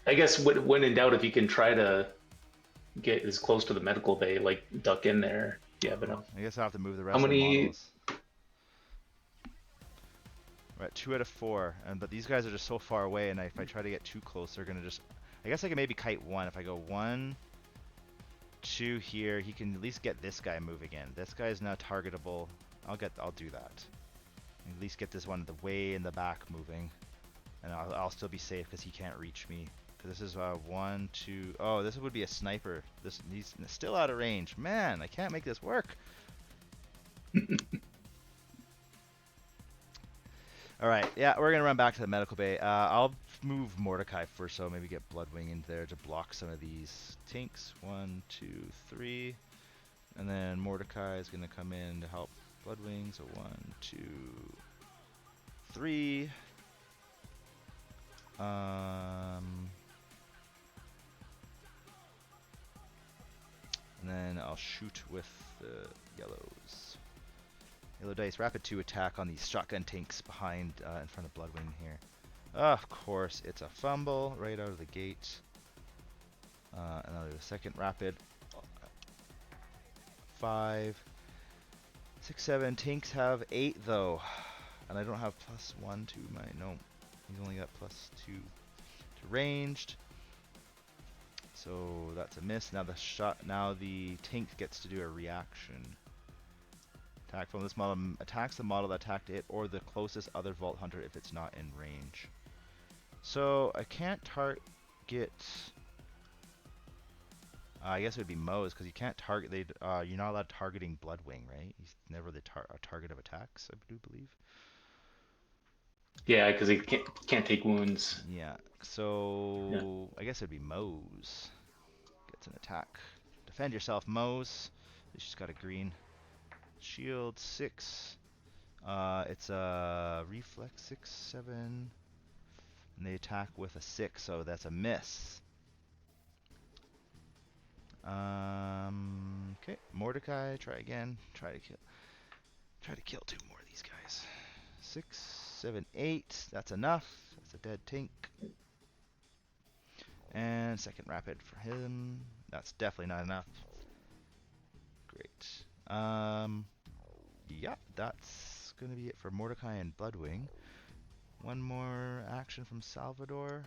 I guess when in doubt, if you can try to get as close to the medical bay, like duck in there. Yeah, but I guess I'll have to move the how rest of the many? models. We're at 2 out of 4, and but these guys are just so far away, and if I try to get too close, they're gonna just. I guess I can maybe kite one. If I go 1, 2 here, he can at least get this guy moving in. This guy is now targetable. I'll do that. At least get this one the way in the back moving, and I'll still be safe because he can't reach me. Because this is 1, 2. Oh, this would be a sniper. He's still out of range. Man, I can't make this work. All right, yeah, we're gonna run back to the medical bay. I'll move Mordecai first, so maybe get Bloodwing in there to block some of these tanks. 1, 2, 3, and then Mordecai is gonna come in to help Bloodwing. So 1, 2, 3. And then I'll shoot with the yellows. Yellow dice, rapid 2 attack on these shotgun tanks behind, in front of Bloodwing here. Of course, it's a fumble right out of the gate. And I'll do a second rapid. 5, 6, 7. Tanks have 8 though, and I don't have +1 to my no. He's only got +2 to ranged. So that's a miss. Now the tank gets to do a reaction. Attack from this model attacks the model that attacked it or the closest other Vault Hunter if it's not in range. So I can't target. I guess it would be Moe's because you can't target. You're not allowed targeting Bloodwing, right? He's never the a target of attacks. I do believe. Yeah, because he can't take wounds. Yeah. Yeah. So I guess it'd be Moe's. Gets an attack. Defend yourself, Moe's. She's got a green shield 6. It's a reflex 6, 7, and they attack with a 6, so that's a miss. Okay, Mordecai, try again. Try to kill 2 more of these guys. 6, 7, 8. That's enough. That's a dead tank. And second rapid for him. That's definitely not enough. Great. Yeah, that's gonna be it for Mordecai and Bloodwing. One more action from Salvador.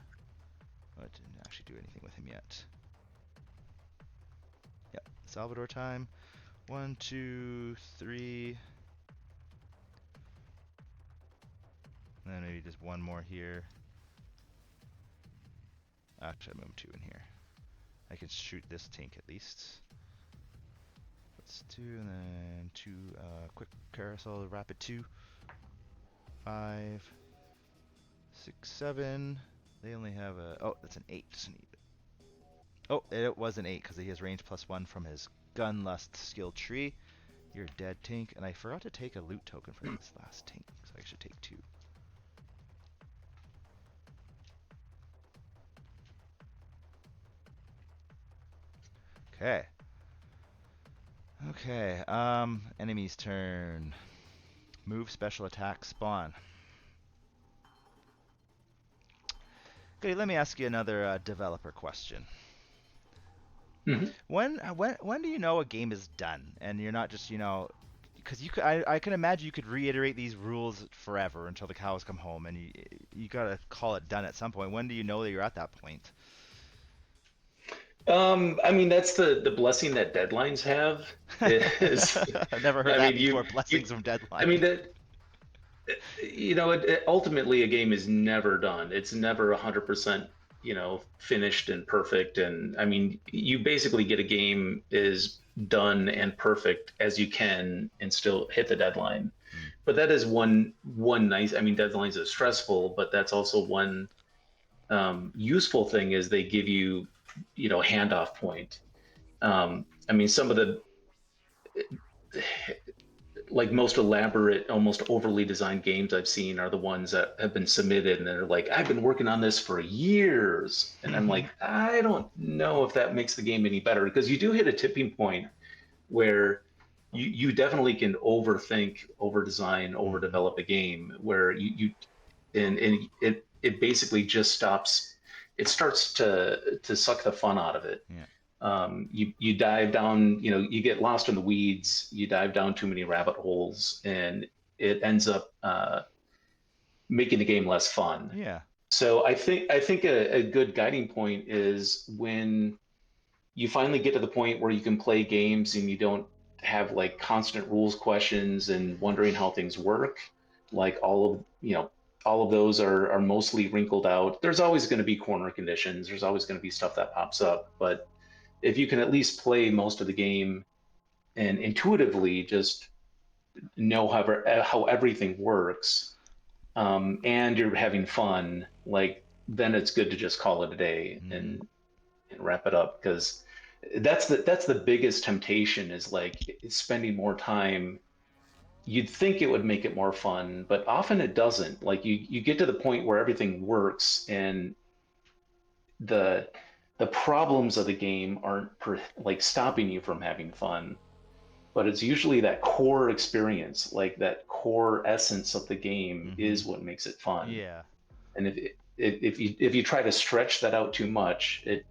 Oh, I didn't actually do anything with him yet. Yep, Salvador time. 1, 2, 3. And then maybe just one more here. Actually, I moved 2 in here. I can shoot this tank at least. Let's do, and then 2 quick carousel, rapid 2. 5, 6, 7. They only have a. Oh, that's an 8. Oh, it was an 8 because he has range +1 from his Gunlust skill tree. You're a dead tank, and I forgot to take a loot token for this last tank, so I should take 2. Okay. Okay, enemy's turn. Move, special attack, spawn. Okay, let me ask you another developer question. Mm-hmm. When do you know a game is done and you're not just because I can imagine you could reiterate these rules forever until the cows come home and you gotta call it done at some point. When do you know that you're at that point? I mean, that's the blessing that deadlines have is, I've never heard I that mean, before. you, Blessings from I deadline. mean that, ultimately a game is never done. It's never 100%, finished and perfect. And I mean, you basically get a game as done and perfect as you can and still hit the deadline. Hmm. But that is one nice, I mean, deadlines are stressful, but that's also one useful thing is they give you, handoff point. I mean, some of the like most elaborate, almost overly designed games I've seen are the ones that have been submitted and they're like, I've been working on this for years. And I'm like, I don't know if that makes the game any better because you do hit a tipping point where you definitely can overthink, over design, over Hmm. develop a game where and it it basically just stops. It starts to suck the fun out of it. Yeah. You dive down, you get lost in the weeds. You dive down too many rabbit holes, and it ends up making the game less fun. Yeah. So I think a good guiding point is when you finally get to the point where you can play games and you don't have like constant rules questions and wondering how things work. Like all of those are mostly wrinkled out. There's always going to be corner conditions. There's always going to be stuff that pops up. But if you can at least play most of the game and intuitively just know how everything works, and you're having fun, like then it's good to just call it a day Mm-hmm. and wrap it up, because that's the biggest temptation is like spending more time. You'd think it would make it more fun, but often it doesn't. Like you get to the point where everything works and the the problems of the game aren't like stopping you from having fun, but it's usually that core experience, like that core essence of the game Mm-hmm. is what makes it fun. Yeah. And if you try to stretch that out too much, it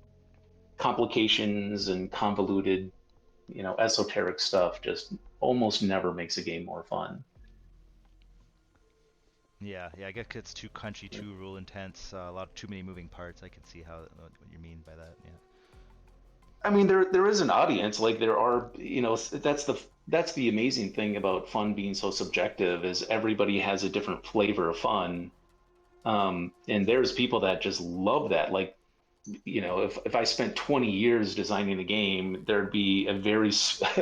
complications and convoluted, esoteric stuff just almost never makes a game more fun. Yeah. Yeah. I guess it's too crunchy, too rule intense. A lot of too many moving parts. I can see how what you mean by that. Yeah. I mean, there is an audience. Like there are, that's the amazing thing about fun being so subjective is everybody has a different flavor of fun. And there's people that just love that. Like, if I spent 20 years designing a game, there'd be a very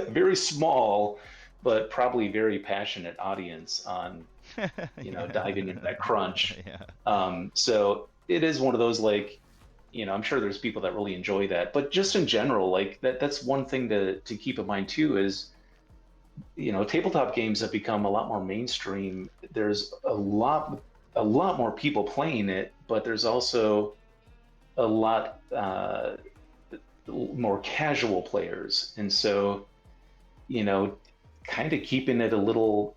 very small but probably very passionate audience on, diving into that crunch. Yeah. So it is one of those, like, I'm sure there's people that really enjoy that, but just in general, like that's one thing to keep in mind too is, tabletop games have become a lot more mainstream. There's a lot more people playing it, but there's also a lot more casual players, and so, you know, kind of keeping it a little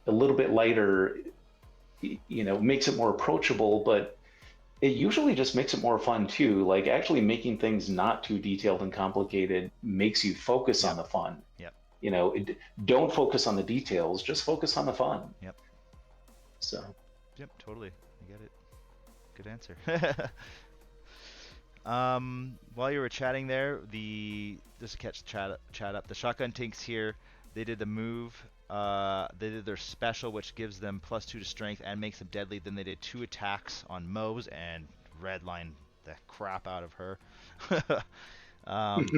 bit lighter, makes it more approachable, but it usually just makes it more fun too. Like actually making things not too detailed and complicated makes you focus on Yep. the fun. Yep. Don't focus on the details, just focus on the fun. Yep. So, Yep. Totally. I get it. Good answer. While you were chatting there, just to catch chat up, the shotgun tanks here, they did the move. They did their special, which gives them +2 to strength and makes them deadly. Then they did 2 attacks on Moe's and redlined the crap out of her. um,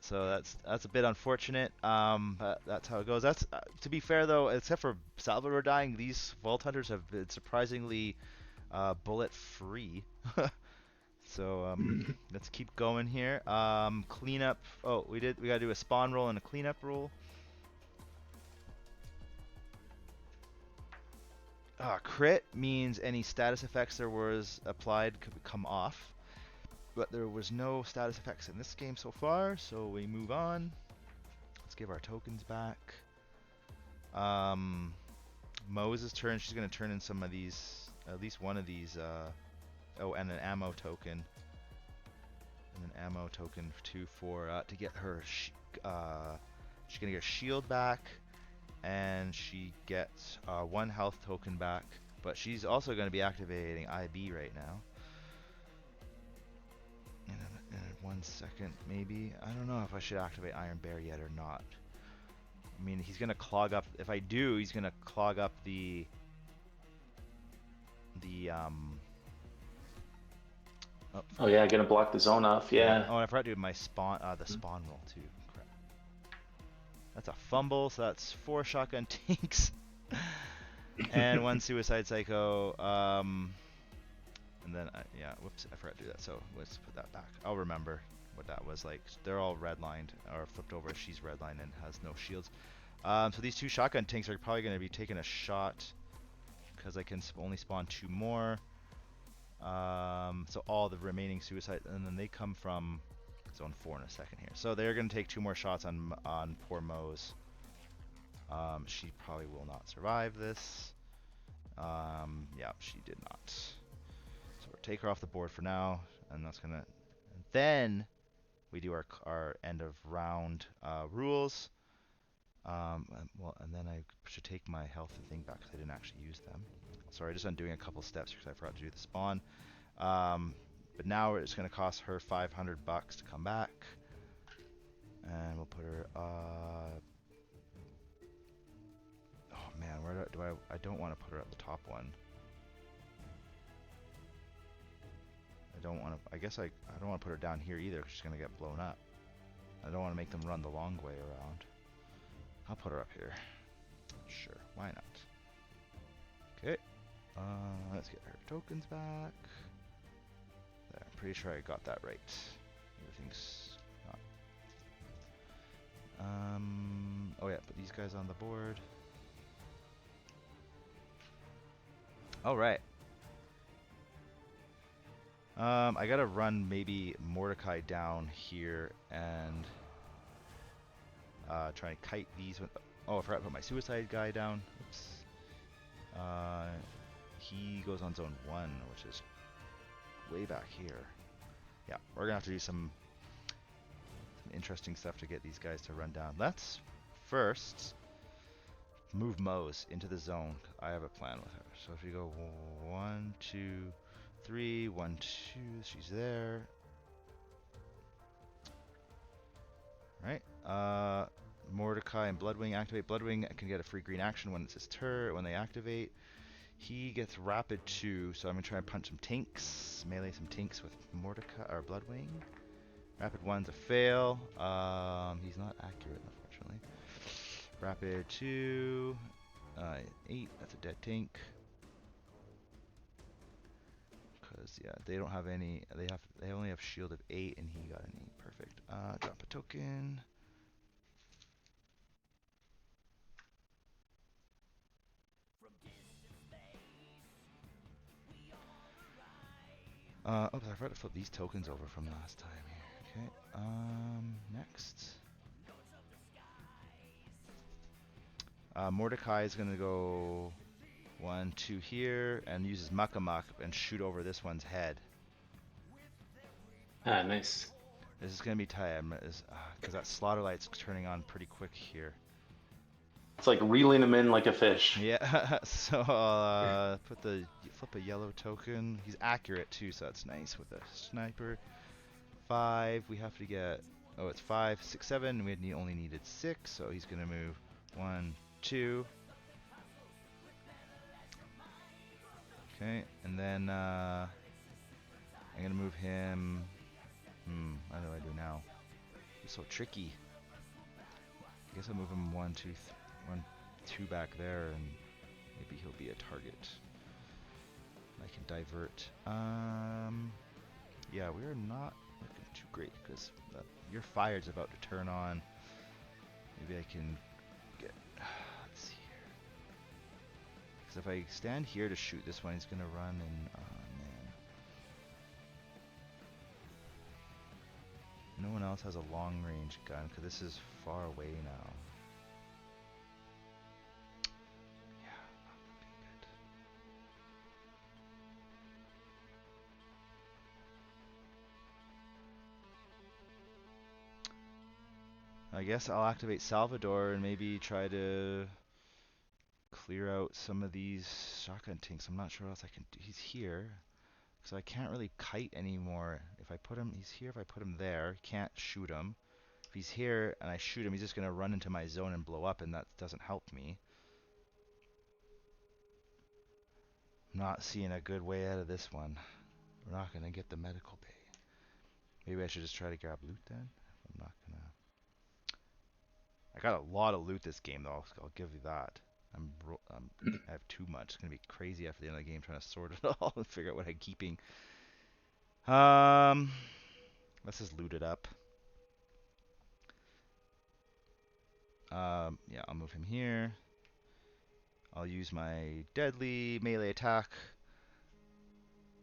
so that's a bit unfortunate. But that's how it goes. That's to be fair though, except for Salvador dying, these Vault Hunters have been surprisingly bullet free. So let's keep going here. Cleanup. Oh, we gotta do a spawn roll and a cleanup roll. Crit means any status effects there was applied could come off, but there was no status effects in this game so far, so we move on. Let's give our tokens back. Moses' turn. She's gonna turn in some of these, at least one of these. Oh, and an ammo token. And an ammo token too to get her. She's gonna get a shield back, and she gets 1 health token back. But she's also gonna be activating IB right now. In 1 second, maybe. I don't know if I should activate Iron Bear yet or not. I mean, he's gonna clog up. If I do, he's gonna clog up the oh yeah, gonna block the zone off. yeah. Yeah. Oh, and I forgot to do my the spawn roll too. Crap. That's a fumble, so that's 4 shotgun tanks and 1 suicide psycho. And then yeah, whoops, I forgot to do that. So let's put that back. I'll remember what that was like. They're all redlined or flipped over. She's redlined and has no shields. So these 2 shotgun tanks are probably going to be taking a shot because I can only spawn 2 more. So all the remaining suicide, and then they come from zone 4 in a second here. So they're going to take 2 more shots on poor Mose. She probably will not survive this. Yeah, she did not. we'll take her off the board for now, and that's gonna. And then we do our end of round rules. And then I should take my health thing back because I didn't actually use them. Sorry, just undoing a couple steps because I forgot to do the spawn. But now it's going to cost her $500 to come back. And we'll put her, oh man, where do I don't want to put her at the top one. I guess I don't want to put her down here either because she's going to get blown up. I don't want to make them run the long way around. I'll put her up here. Sure, why not? Okay, let's get her tokens back. There, I'm pretty sure I got that right. Everything's not. Oh yeah, put these guys on the board. All right. I gotta run maybe Mordecai down here and try and kite these. Oh, I forgot to put my suicide guy down. Oops. He goes on zone 1, which is way back here. Yeah, we're gonna have to do some interesting stuff to get these guys to run down. Let's first move Mose into the zone. I have a plan with her. So if you go 1, 2, 3, 1, 2, she's there. Right. Mordecai and Bloodwing activate. Bloodwing can get a free green action when it's his turn. When they activate, he gets rapid 2. So I'm gonna try and punch some tanks, melee some tanks with Mordecai or Bloodwing. Rapid 1's a fail. He's not accurate, unfortunately. Rapid 2, 8. That's a dead tank. Because yeah, they don't have any. They only have shield of 8, and he got an 8. Perfect. Drop a token. Oh, I forgot to flip these tokens over from last time here. Okay. Next. Mordecai is gonna go 1, 2 here, and uses Muck-a-Muck and shoot over this one's head. Ah, nice. This is gonna be tight, because that slaughter light's turning on pretty quick here. It's like reeling him in like a fish. Yeah, so flip a yellow token. He's accurate too, so that's nice with a sniper. 5, we have to get, oh, it's 5, 6, 7, we only needed 6, so he's gonna move 1, 2. Okay, and then I'm gonna move him, what do I do now? It's so tricky. I guess I'll move him 1, 2, 1, 2 back there, and maybe he'll be a target. I can divert. Yeah, we're not looking too great because your fire's about to turn on. Maybe I can get. Let's see here. Because if I stand here to shoot this one, he's gonna run and. Man. No one else has a long range gun because this is far away now. I guess I'll activate Salvador and maybe try to clear out some of these shotgun tanks. I'm not sure what else I can do. He's here, so I can't really kite anymore. If I put him, he's here. If I put him there, can't shoot him. If he's here and I shoot him, he's just gonna run into my zone and blow up, and that doesn't help me. I'm not seeing a good way out of this one. We're not gonna get the medical bay. Maybe I should just try to grab loot then. I'm not gonna. I got a lot of loot this game though. I'll give you that. I have too much. It's gonna be crazy after the end of the game trying to sort it all and figure out what I'm keeping. Let's just loot it up. Yeah, I'll move him here. I'll use my deadly melee attack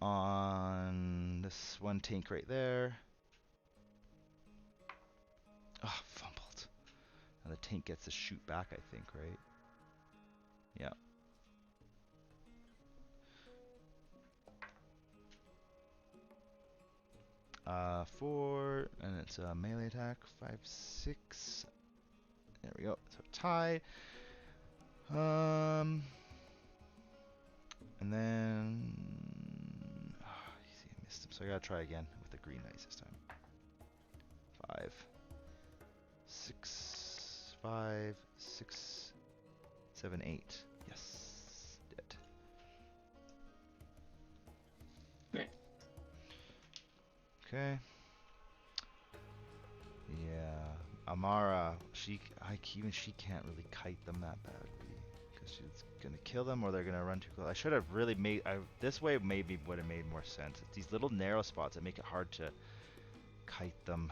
on this one tank right there. Oh, fumbled. And the tank gets to shoot back, I think, right? Yeah. 4, and it's a melee attack. 5, 6. There we go. So tie. And then you see, I missed him, so I gotta try again with the green dice this time. 5, 6, 5, 6, 7, 8. Yes, dead. Okay. Yeah, Amara, even she can't really kite them that badly because she's gonna kill them or they're gonna run too close. I should have really made. This way maybe would have made more sense. It's these little narrow spots that make it hard to kite them.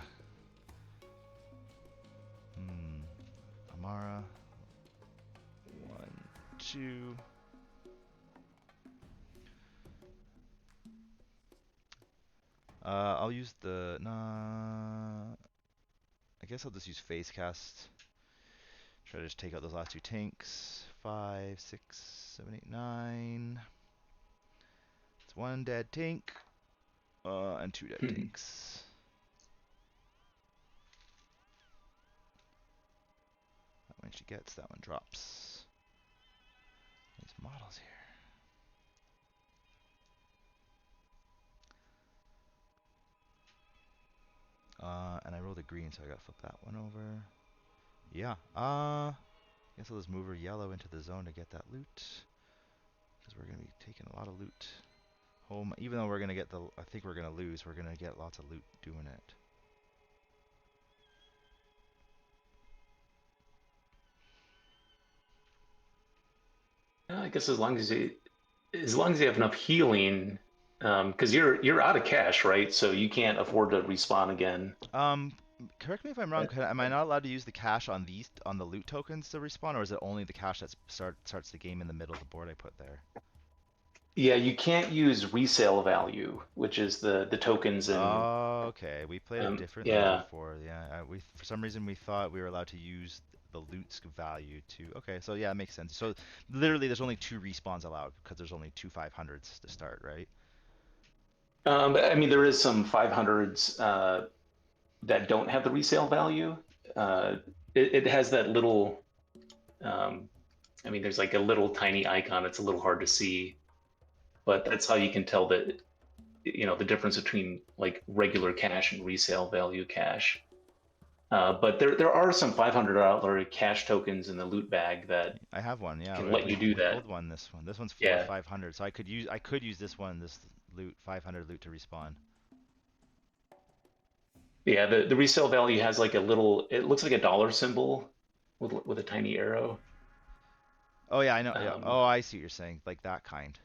Amara, 1, 2. I'll use the I guess I'll just use phase cast. Try to just take out those last 2 tanks. 5, 6, 7, 8, 9. It's 1 dead tank, and 2 dead tanks. That one she gets, that one drops. These models here. And I rolled a green, so I gotta flip that one over. Yeah, guess I'll just move her yellow into the zone to get that loot. Because we're gonna be taking a lot of loot home. Even though we're gonna get I think we're gonna lose, we're gonna get lots of loot doing it. I guess as long as you have enough healing, because you're out of cash, right? So you can't afford to respawn again. Correct me if I'm wrong. Am I not allowed to use the cash on the loot tokens to respawn, or is it only the cash that starts the game in the middle of the board I put there? Yeah, you can't use resale value, which is the tokens and Oh, okay. We played it differently yeah. before. Yeah, we for some reason we thought we were allowed to use the loot's value to. Okay, so yeah, it makes sense. So literally, there's only 2 respawns allowed because there's only 2 500s to start, right? I mean, there is some 500s that don't have the resale value. Uh, it has that little. Um, I mean, there's like a little tiny icon. It's a little hard to see, but that's how you can tell that the difference between like regular cash and resale value cash. But there are some $500 cash tokens in the loot bag that I have one. Yeah, can let you do we pulled that. one. This one. This one's 4 Yeah, 500. So I could use this one. This loot 500 loot to respawn. yeah. The resale value has like a little. It looks like a dollar symbol with a tiny arrow. Oh yeah, I know. Yeah. Um, Oh, I see what you're saying. Like that kind.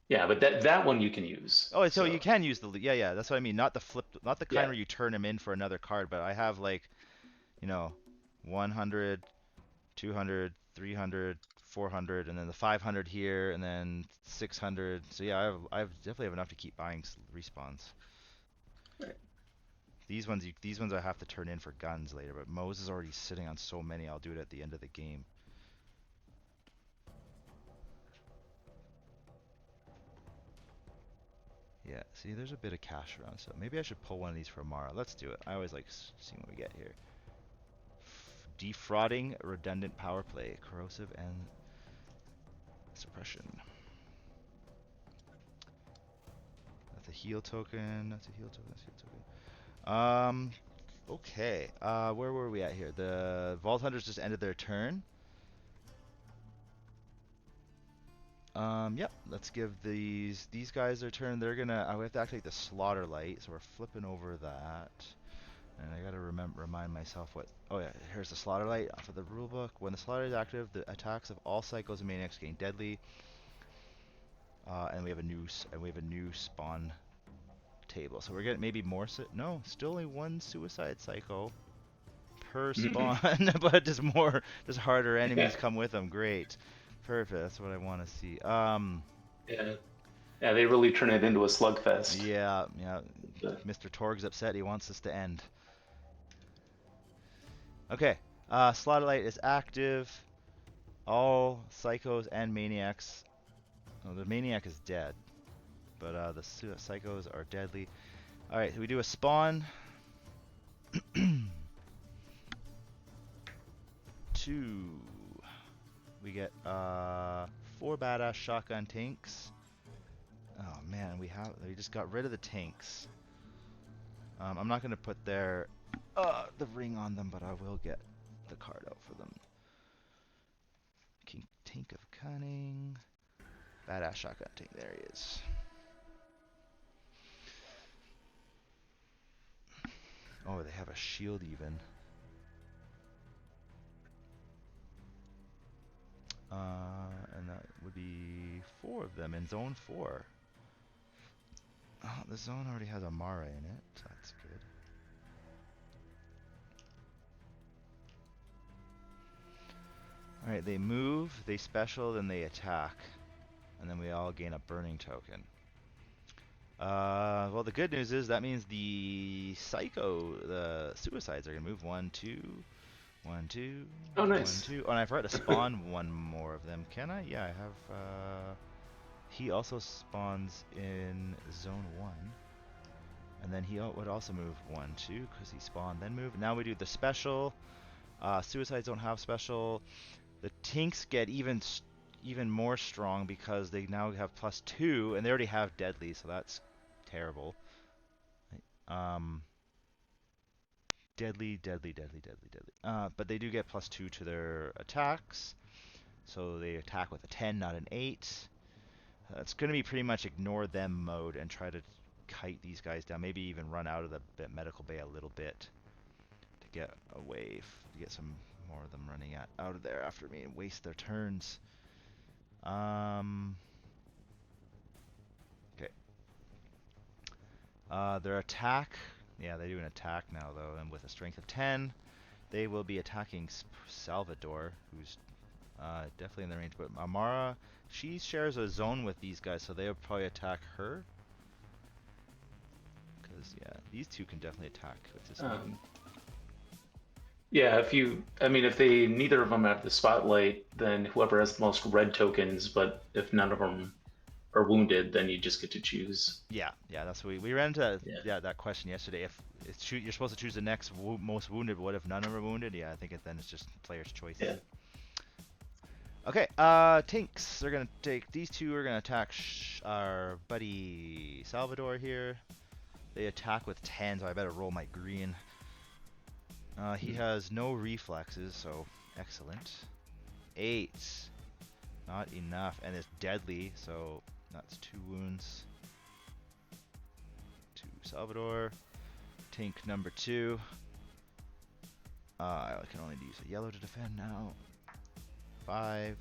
yeah, but that one you can use. Oh, so you So can use the yeah, yeah. That's what I mean. Not the flip, not the kind yeah, where you turn them in for another card. But I have like, you know, 100, 200, 300, 400, and then the 500 here, and then 600. So yeah, I definitely have enough to keep buying respawns. These ones I have to turn in for guns later. But Mo's is already sitting on so many. I'll do it at the end of the game. Yeah, see, there's a bit of cash around, so maybe I should pull one of these for Amara. Let's do it. I always like seeing what we get here. Defrauding, redundant power play, corrosive, and suppression. That's a heal token. That's a heal token. That's a heal token. Okay. Where were we at here? The Vault Hunters just ended their turn. Yep. Let's give these guys their turn. They're gonna. We have to activate the Slaughter Light, so we're flipping over that. And I gotta remind myself what. Oh yeah, here's the Slaughter Light off of the rulebook. When the Slaughter is active, the attacks of all psychos and maniacs gain deadly. And we have a new spawn table. So we're getting maybe more. No, still only 1 suicide psycho per spawn, but just harder enemies yeah, come with them. Great, perfect. That's what I want to see. yeah, yeah. They really turn it into a slugfest. Yeah, yeah. But, Mr. Torgue's upset. He wants this to end. Okay. Slaughterlight is active. All psychos and maniacs. Oh, the maniac is dead, but the psychos are deadly. All right, we do a spawn. 2. We get 4 badass shotgun tanks. Oh man, we just got rid of the tanks. I'm not gonna put the ring on them, but I will get the card out for them. Tank of Cunning. Badass shotgun tank. There he is. Oh, they have a shield even. And that would be 4 of them in zone 4. Oh, the zone already has Amara in it. So that's good. Alright, they move, they special, then they attack. And then we all gain a burning token. Well, the good news is that means the suicides are going to move. 1, 2, 1, 2, Oh, 1, nice. 2. Oh, and I forgot to spawn one more of them. Can I? Yeah, I have. He also spawns in zone 1. And then he would also move 1, 2, because he spawned, then move. Now we do the special. Suicides don't have special. The Tinks get even more strong because they now have +2, and they already have deadly, so that's terrible. Deadly. But they do get +2 to their attacks, so they attack with a 10, not an 8. It's going to be pretty much ignore them mode and try to kite these guys down. Maybe even run out of the medical bay a little bit to get away, to get some more of them running out of there after me and waste their turns. Okay. Their attack, yeah, they do an attack now though, and with a strength of 10, they will be attacking Salvador, who's definitely in the range. But Amara, she shares a zone with these guys, so they'll probably attack her. Because yeah, these two can definitely attack with this one. Yeah, if they neither of them have the spotlight, then whoever has the most red tokens, but if none of them are wounded, then you just get to choose. Yeah, that's what we ran into that question yesterday. If you're supposed to choose the next most wounded, but what if none of them are wounded? Yeah, I think then it's just player's choice. Yeah. Okay, Tinks. They're gonna take these two. Are gonna attack our buddy Salvador here. They attack with 10, so I better roll my green. He has no reflexes, so excellent. 8, not enough, and it's deadly, so that's 2 wounds. To Salvador. Tink number 2. I can only use a yellow to defend now. 5.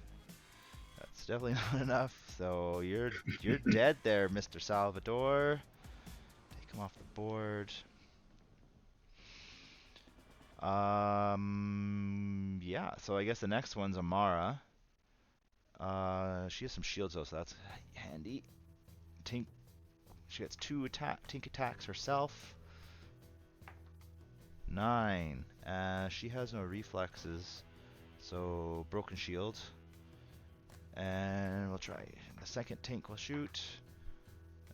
That's definitely not enough. So you're dead there, Mr. Salvador. Take him off the board. Yeah. So I guess the next one's Amara. She has some shields though, so that's handy. Tink. She gets 2 attack. Tink attacks herself. 9. She has no reflexes, so broken shield. And we'll try the second Tink will shoot.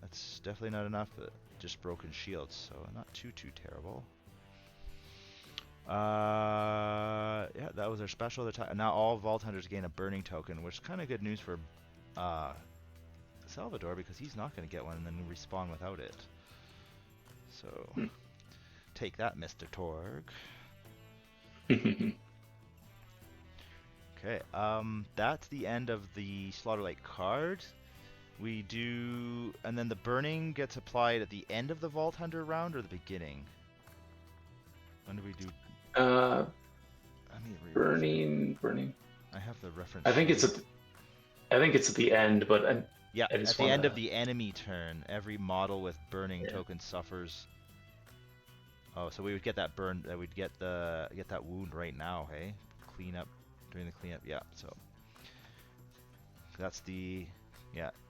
That's definitely not enough, but just broken shields, so not too terrible. Yeah, that was our special. Now all Vault Hunters gain a burning token, which is kind of good news for Salvador, because he's not going to get one and then respawn without it. So take that, Mr. Torgue. Okay, that's the end of the Slaughterlight card. We do, and then the burning gets applied at the end of the Vault Hunter round or the beginning? When do we do? Burning. I have the reference. I think it's at the end, but yeah, at the end of the enemy turn, every model with burning token suffers. Oh, so we would get that burn. We'd get that wound right now. Hey, clean up during the cleanup. Yeah, so that's the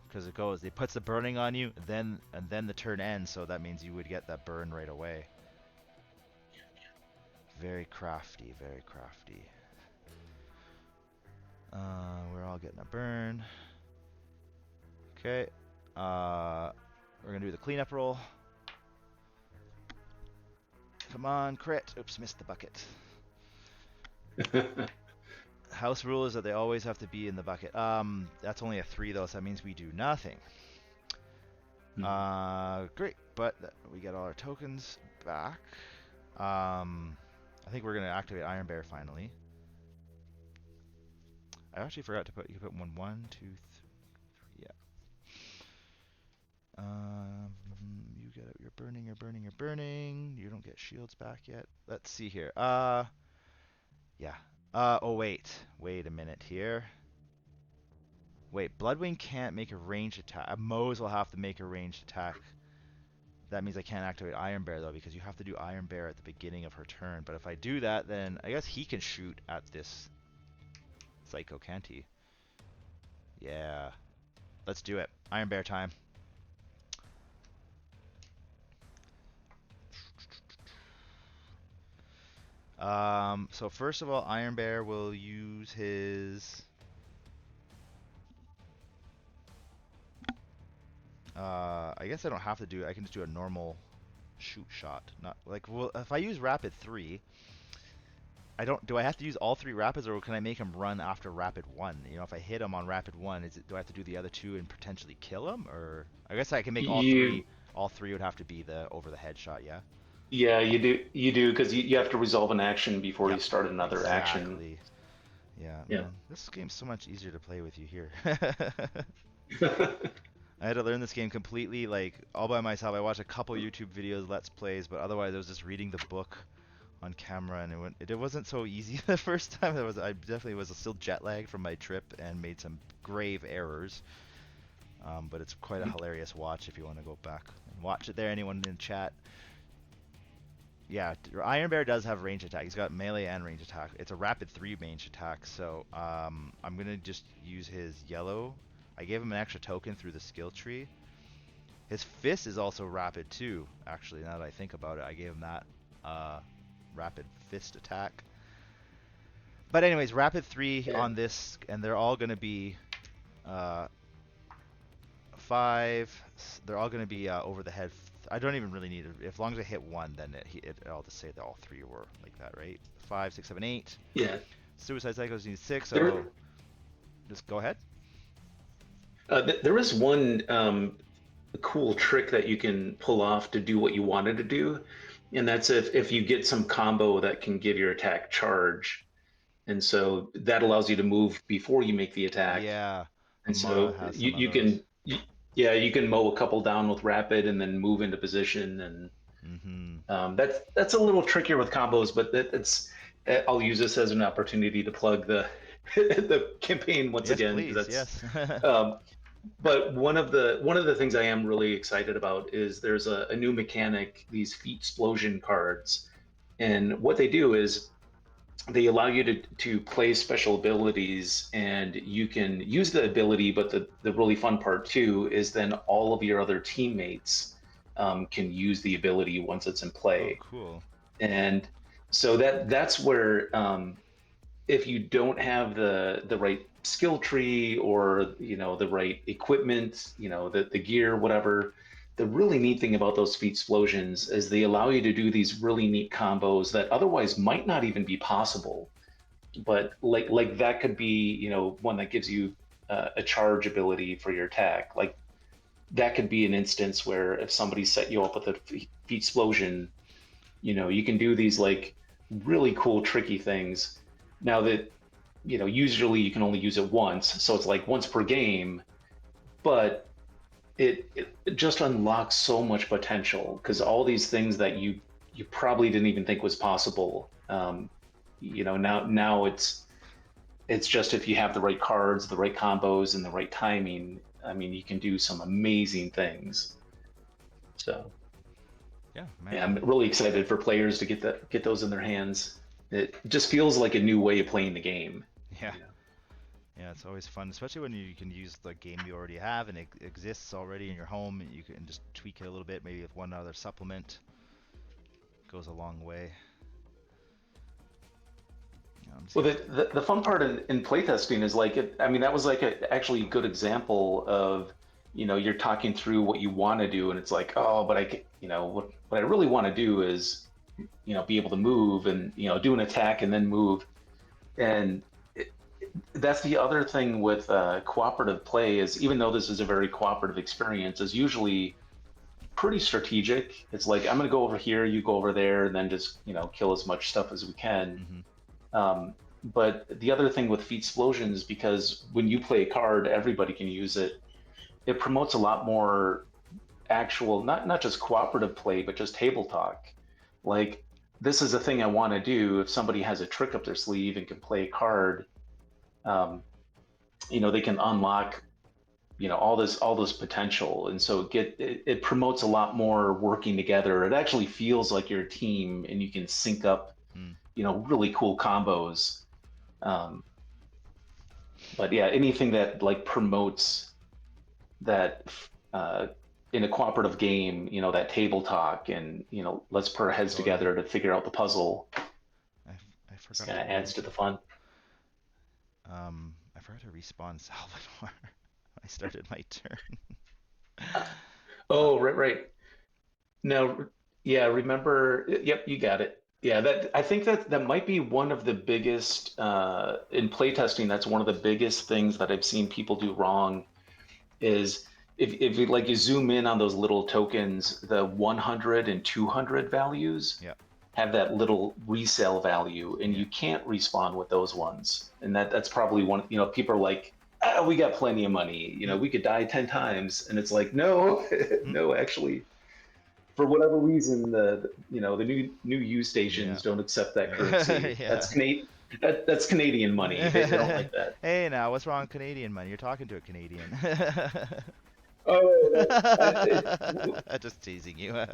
because it goes. It puts the burning on you, and then the turn ends. So that means you would get that burn right away. Very crafty, very crafty. We're all getting a burn. Okay. We're gonna do the cleanup roll. Come on, crit. Oops, missed the bucket. House rule is that they always have to be in the bucket. That's only a 3 though, so that means we do nothing. Great, but we get all our tokens back. I think we're gonna activate Iron Bear finally. I actually forgot to put. You can put one, two, three. Yeah. You get it. You're burning. You're burning. You're burning. You don't get shields back yet. Let's see here. Yeah. Oh wait. Wait a minute here. Wait. Bloodwing can't make a ranged attack. Moe's will have to make a ranged attack. That means I can't activate Iron Bear though, because you have to do Iron Bear at the beginning of her turn. But if I do that, then I guess he can shoot at this Psycho, can't he? Yeah. Let's do it. Iron Bear time. So first of all, Iron Bear will use his I guess I don't have to do it. I can just do a normal shoot shot. Not like, well, if I use rapid 3, I don't, do I have to use all 3 rapids, or can I make him run after rapid 1? You know, if I hit him on rapid 1, do I have to do the other 2 and potentially kill him, or I guess I can make all You, 3. All 3 would have to be the over the head shot, yeah. yeah, you do, because you have to resolve an action before you Yep. start another action. Exactly. Yeah, Yeah. man. This game's so much easier to play with you here. I had to learn this game completely, like, all by myself. I watched a couple YouTube videos, Let's Plays, but otherwise I was just reading the book on camera, and it wasn't so easy the first time. I definitely was still jet lagged from my trip and made some grave errors. But it's quite a hilarious watch if you want to go back and watch it there. Anyone in chat? Yeah, Iron Bear does have range attack. He's got melee and range attack. It's a rapid 3 range attack, so I'm gonna just use his yellow. I gave him an extra token through the skill tree. His fist is also rapid too, actually, now that I think about it. I gave him that rapid fist attack. But anyways, rapid 3 Yeah. on this, and they're all going to be 5. They're all going to be over the head. I don't even really need it. As long as I hit 1, then I'll just say that all 3 were like that, right? 5, 6, 7, 8. Yeah. Suicide Cycles need 6, There, so just go ahead. there is one cool trick that you can pull off to do what you wanted to do, and that's if you get some combo that can give your attack charge, and so that allows you to move before you make the attack, Yeah, and Amara so has you some of you those. can yeah, you can mow a couple down with rapid and then move into position, and Mm-hmm. that's a little trickier with combos, but it's I'll use this as an opportunity to plug the the campaign once Yes, again, because please. that's Yes. but one of the things I am really excited about is there's a new mechanic, these feat explosion cards, and what they do is they allow you to play special abilities, and you can use the ability, but the really fun part too is then all of your other teammates can use the ability once it's in Oh, play. cool. And so that's where if you don't have the right skill tree, or the right equipment, the gear, whatever, the really neat thing about those feat explosions is they allow you to do these really neat combos that otherwise might not even be possible. But like that could be, one that gives you a charge ability for your attack. Like that could be an instance where if somebody set you up with a feat explosion, you can do these like really cool tricky things. Now that usually you can only use it once, so it's like once per game, but it just unlocks so much potential, because all these things that you probably didn't even think was possible, now it's just if you have the right cards, the right combos, and the right timing, I mean, you can do some amazing things. So Yeah, yeah, I'm man. really excited for players to get those in their hands. It just feels like a new way of playing the game. Yeah. You know? Yeah, it's always fun, especially when you can use the game you already have and it exists already in your home, and you can just tweak it a little bit, maybe with one other supplement. Goes a long way. I'm just Well, gonna the fun part in playtesting is like I mean, that was like a actually good example of, you're talking through what you want to do, and it's like, oh, but what I really want to do is, be able to move and, do an attack and then move. And that's the other thing with cooperative play is, even though this is a very cooperative experience, is usually pretty strategic. It's like, I'm going to go over here, you go over there, and then just, kill as much stuff as we can. Mm-hmm. Um, but the other thing with Feat Explosion is, because when you play a card, everybody can use it. It promotes a lot more actual, not just cooperative play, but just table talk. Like, this is a thing I want to do. If somebody has a trick up their sleeve and can play a card, um, they can unlock, all this potential. And so it promotes a lot more working together. It actually feels like you're a team, and you can sync up, Mm. really cool combos. Um, but yeah, anything that like promotes that, uh, in a cooperative game, that table talk, and let's put our heads Totally. together to figure out the puzzle. I Just forgot kind what of you adds to the mentioned. fun. I forgot to respawn Salvador. I started my turn. uh, Oh, right, right. Now, yeah, remember, yep, you got it. Yeah, that I think that might be one of the biggest, in playtesting. That's one of the biggest things that I've seen people do wrong, is if you like, you zoom in on those little tokens, the 100 and 200 values yeah, have that little resale value, and yeah. you can't respawn with those ones. And that's probably one, people are like, ah, we got plenty of money, Mm, we could die 10 times. And it's like, no, mm, no, actually, for whatever reason, the new U yeah. stations don't accept that currency. Yeah. That's Canadian money. They don't like that. Hey, now, what's wrong with Canadian money? You're talking to a Canadian. Oh, Just teasing you. I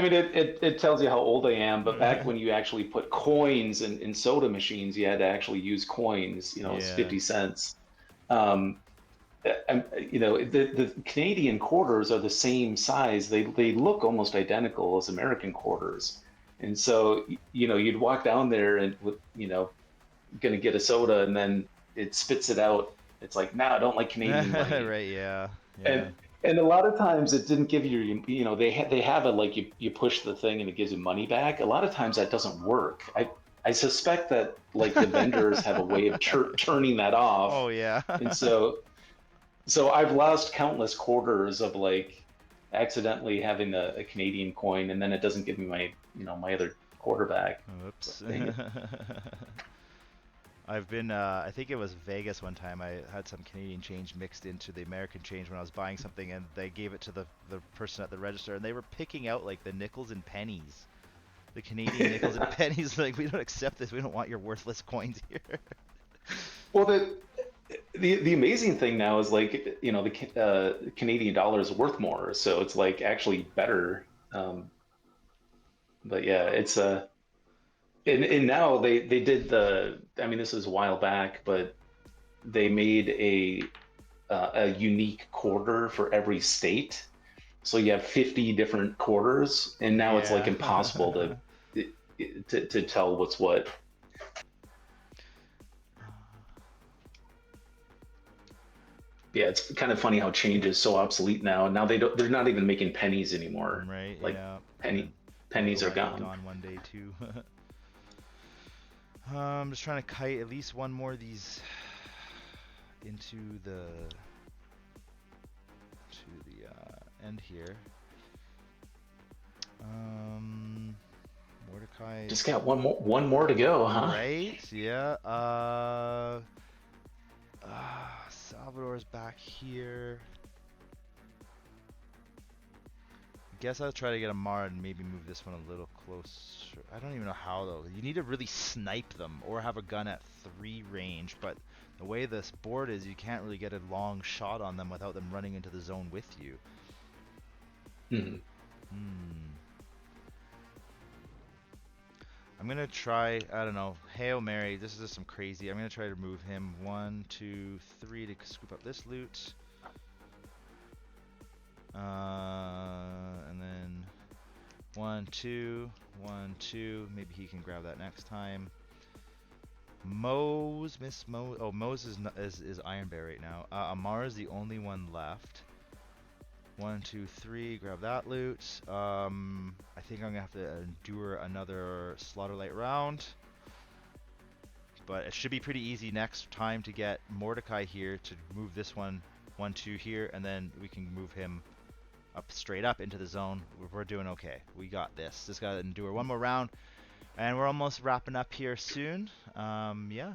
mean, it tells you how old I am. But back when you actually put coins in soda machines, you had to actually use coins. It's Yeah. 50 cents. Um, the Canadian quarters are the same size. They look almost identical as American quarters. And so, you'd walk down there and with, gonna get a soda, and then it spits it out. It's like, no, I don't like Canadian money. Right, yeah. Yeah. And a lot of times it didn't give you, they have it like, you push the thing and it gives you money back. A lot of times that doesn't work. I suspect that, like, the vendors have a way of turning that off. Oh, yeah. And so I've lost countless quarters of, like, accidentally having a Canadian coin, and then it doesn't give me my other quarter back. It's Whoops. like, dang it. I've been, I think it was Vegas one time. I had some Canadian change mixed into the American change when I was buying something, and they gave it to the person at the register, and they were picking out like the nickels and pennies. The Canadian nickels and pennies, like, we don't accept this. We don't want your worthless coins here. Well, the amazing thing now is, like, the Canadian dollar is worth more, so it's like actually better. But yeah, it's and now they did I mean, this is a while back, but they made a unique quarter for every state. So you have 50 different quarters, and now it's like Yeah. impossible to tell what's what. Yeah, it's kind of funny how change is so obsolete now. Now they're not even making pennies anymore. Right, Like, yeah. And penny pennies are nickel might be gone. gone one day too. I'm just trying to kite at least one more of these into the end here. Mordecai. Just got one more to go, huh? Right? Yeah. Salvador's back here. Guess I'll try to get a Mara and maybe move this one a little closer. I don't even know how though. You need to really snipe them or have a gun at 3 range, but the way this board is, you can't really get a long shot on them without them running into the zone with you. Hmm. Hmm. I'm gonna try, I don't know, Hail Mary. This is just some crazy. I'm gonna try to move him 1, 2, 3 to scoop up this loot. And then 1, 2, 1, 2. Maybe he can grab that next time. Mose, Miss Mose. Oh, Mose is Iron Bear right now. Amar is the only one left. 1, 2, 3. Grab that loot. I think I'm gonna have to endure another Slaughterlight round, but it should be pretty easy next time to get Mordecai here to move this one, 1, 2 here, and then we can move him up straight up into the zone. We're doing okay. We got this. Just gotta endure one more round, and we're almost wrapping up here soon. Yeah.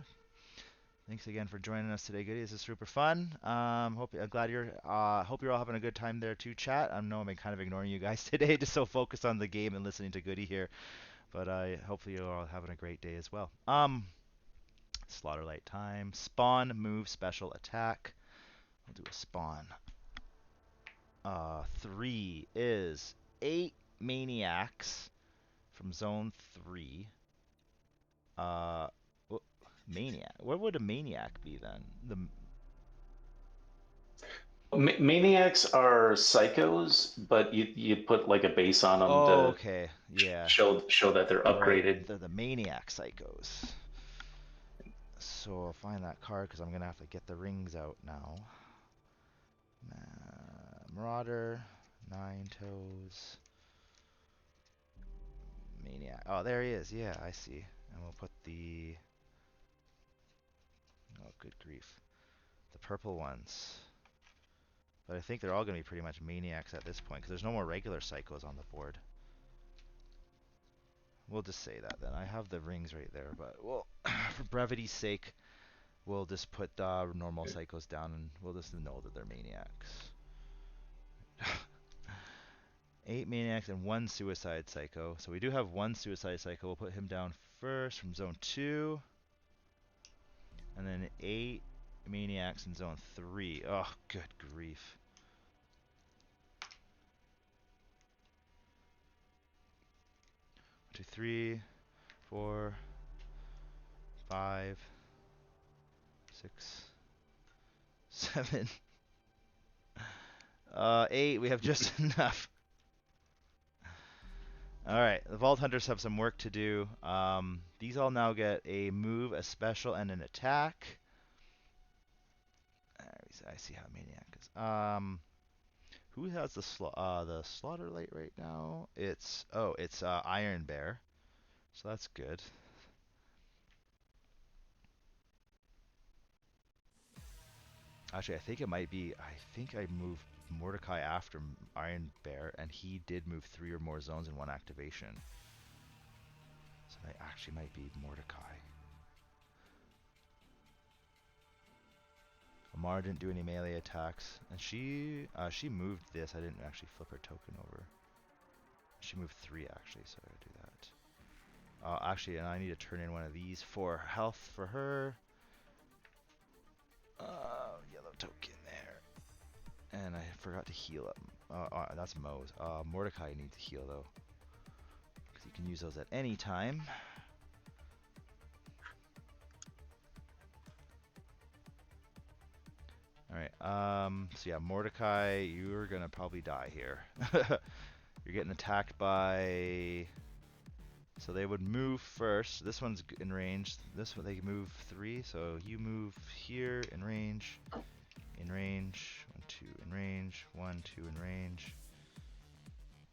Thanks again for joining us today, Goody. This is super fun. I'm glad hope you're all having a good time there too, chat. I know I'm kind of ignoring you guys today, just so focused on the game and listening to Goody here. But hopefully you're all having a great day as well. Slaughterlight time. Spawn, move, special, attack. We'll do a spawn. 3 is 8 maniacs from zone 3. Uh, Maniac. What would a maniac be then? Maniacs are psychos, but you put like a base on them Oh, to okay. Yeah. show that they're Right. upgraded. They're the maniac psychos. So I'll find that card because I'm gonna have to get the rings out now. Marauder, Nine Toes, Maniac. Oh, there he is. Yeah, I see. And we'll put the. Oh, good grief. The purple ones. But I think they're all gonna be pretty much maniacs at this point because there's no more regular psychos on the board. We'll just say that then. I have the rings right there, but well, for brevity's sake, we'll just put normal psychos down and we'll just know that they're maniacs. 8 maniacs and 1 suicide psycho. So we do have 1 suicide psycho. We'll put him down first from zone 2. And then 8 maniacs in zone 3. Oh, good grief. Two, 3, 4, 5, 6, 7. 8. We have just enough. Alright, the Vault Hunters have some work to do. These all now get a move, a special, and an attack. I see how Maniac is. Who has the Slaughterlight right now? It's Iron Bear. So that's good. Actually, I think it might be. I think I moved Mordecai after Iron Bear, and he did move 3 or more zones in one activation. So that actually might be Mordecai. Amara didn't do any melee attacks, and she moved this. I didn't actually flip her token over. She moved 3 actually, so I gotta do that. Actually, and I need to turn in one of these for health for her. Yellow token there, and I forgot to heal up. That's Moe's. Mordecai needs to heal though, because you can use those at any time. Alright, so yeah, Mordecai, you're gonna probably die here. You're getting attacked by... So they would move first. This one's in range. This one, they move 3, so you move here in range. In range. 1, 2 in range. 1, 2 in range.